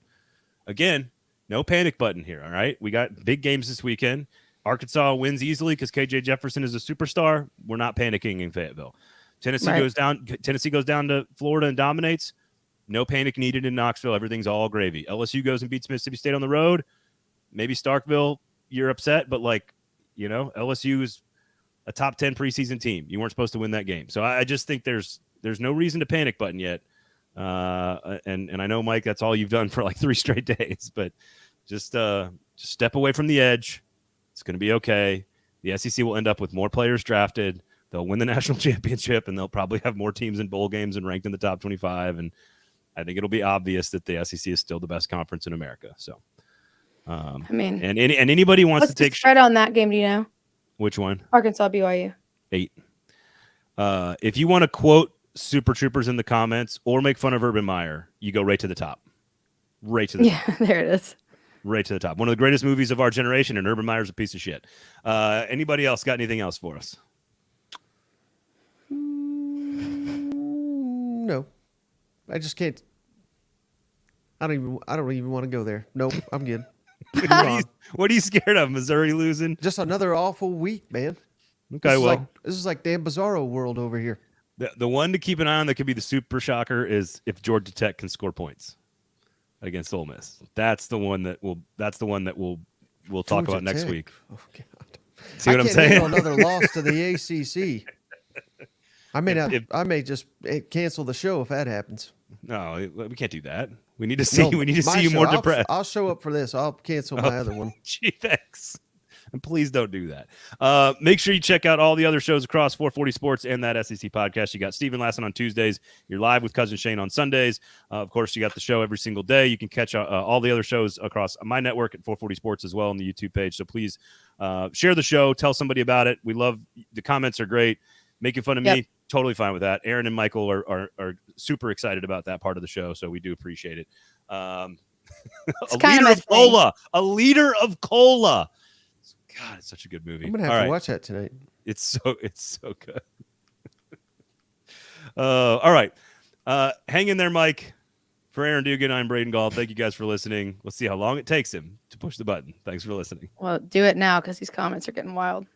Again, no panic button here, all right? We got big games this weekend. Arkansas wins easily because KJ Jefferson is a superstar. We're not panicking in Fayetteville. Tennessee
Right.
goes down to Florida and dominates. No panic needed in Knoxville. Everything's all gravy. LSU goes and beats Mississippi State on the road. Maybe Starkville, you're upset, but LSU is a top 10 preseason team. You weren't supposed to win that game. So I just think there's no reason to panic button yet. And I know, Mike, that's all you've done for like 3 straight days, but just step away from the edge. It's going to be okay. The SEC will end up with more players drafted. They'll win the national championship, and they'll probably have more teams in bowl games and ranked in the top 25. And I think it'll be obvious that the SEC is still the best conference in America. So,
I mean,
and anybody wants
what's
to take
the spread on that game? Do you know?
which one?
Arkansas BYU.
8. If you want to quote Super Troopers in the comments or make fun of Urban Meyer, you go right to the top. Right to the top.
Yeah, there it is.
Right to the top. One of the greatest movies of our generation, and Urban Meyer's a piece of shit. Anybody else got anything else for us?
No, I just can't. I don't even want to go there. Nope, I'm good.
What are you scared of? Missouri losing?
Just another awful week, man.
Okay,
This is like Dan Bizarro world over here.
The one to keep an eye on that could be the super shocker is if Georgia Tech can score points against Ole Miss. That's the one that we'll talk
Georgia
about next
Tech.
week.
Oh, God.
See what I'm
I can't
saying?
handle another loss to the ACC. I may just cancel the show if that happens.
No, we can't do that. We need to see.
No,
we need to
my
see you
show,
more depressed.
I'll show up for this. I'll cancel my other one.
Gee, thanks. And please don't do that. Make sure you check out all the other shows across 440 Sports and that SEC podcast. You got Steven Lasson on Tuesdays. You're live with Cousin Shane on Sundays. Of course, you got the show every single day. You can catch all the other shows across my network at 440 Sports as well on the YouTube page. So please share the show. Tell somebody about it. We love the comments are great. Making fun of me, totally fine with that. Erin and Michael are super excited about that part of the show, so we do appreciate it. A liter of cola. A liter of cola. God, it's such a good movie.
I'm gonna have to watch that tonight.
It's so good. All right. Hang in there, Mike. For Erin Dugan, I'm Braden Gall. Thank you guys for listening. Let's see how long it takes him to push the button. Thanks for listening.
Well, do it now because these comments are getting wild.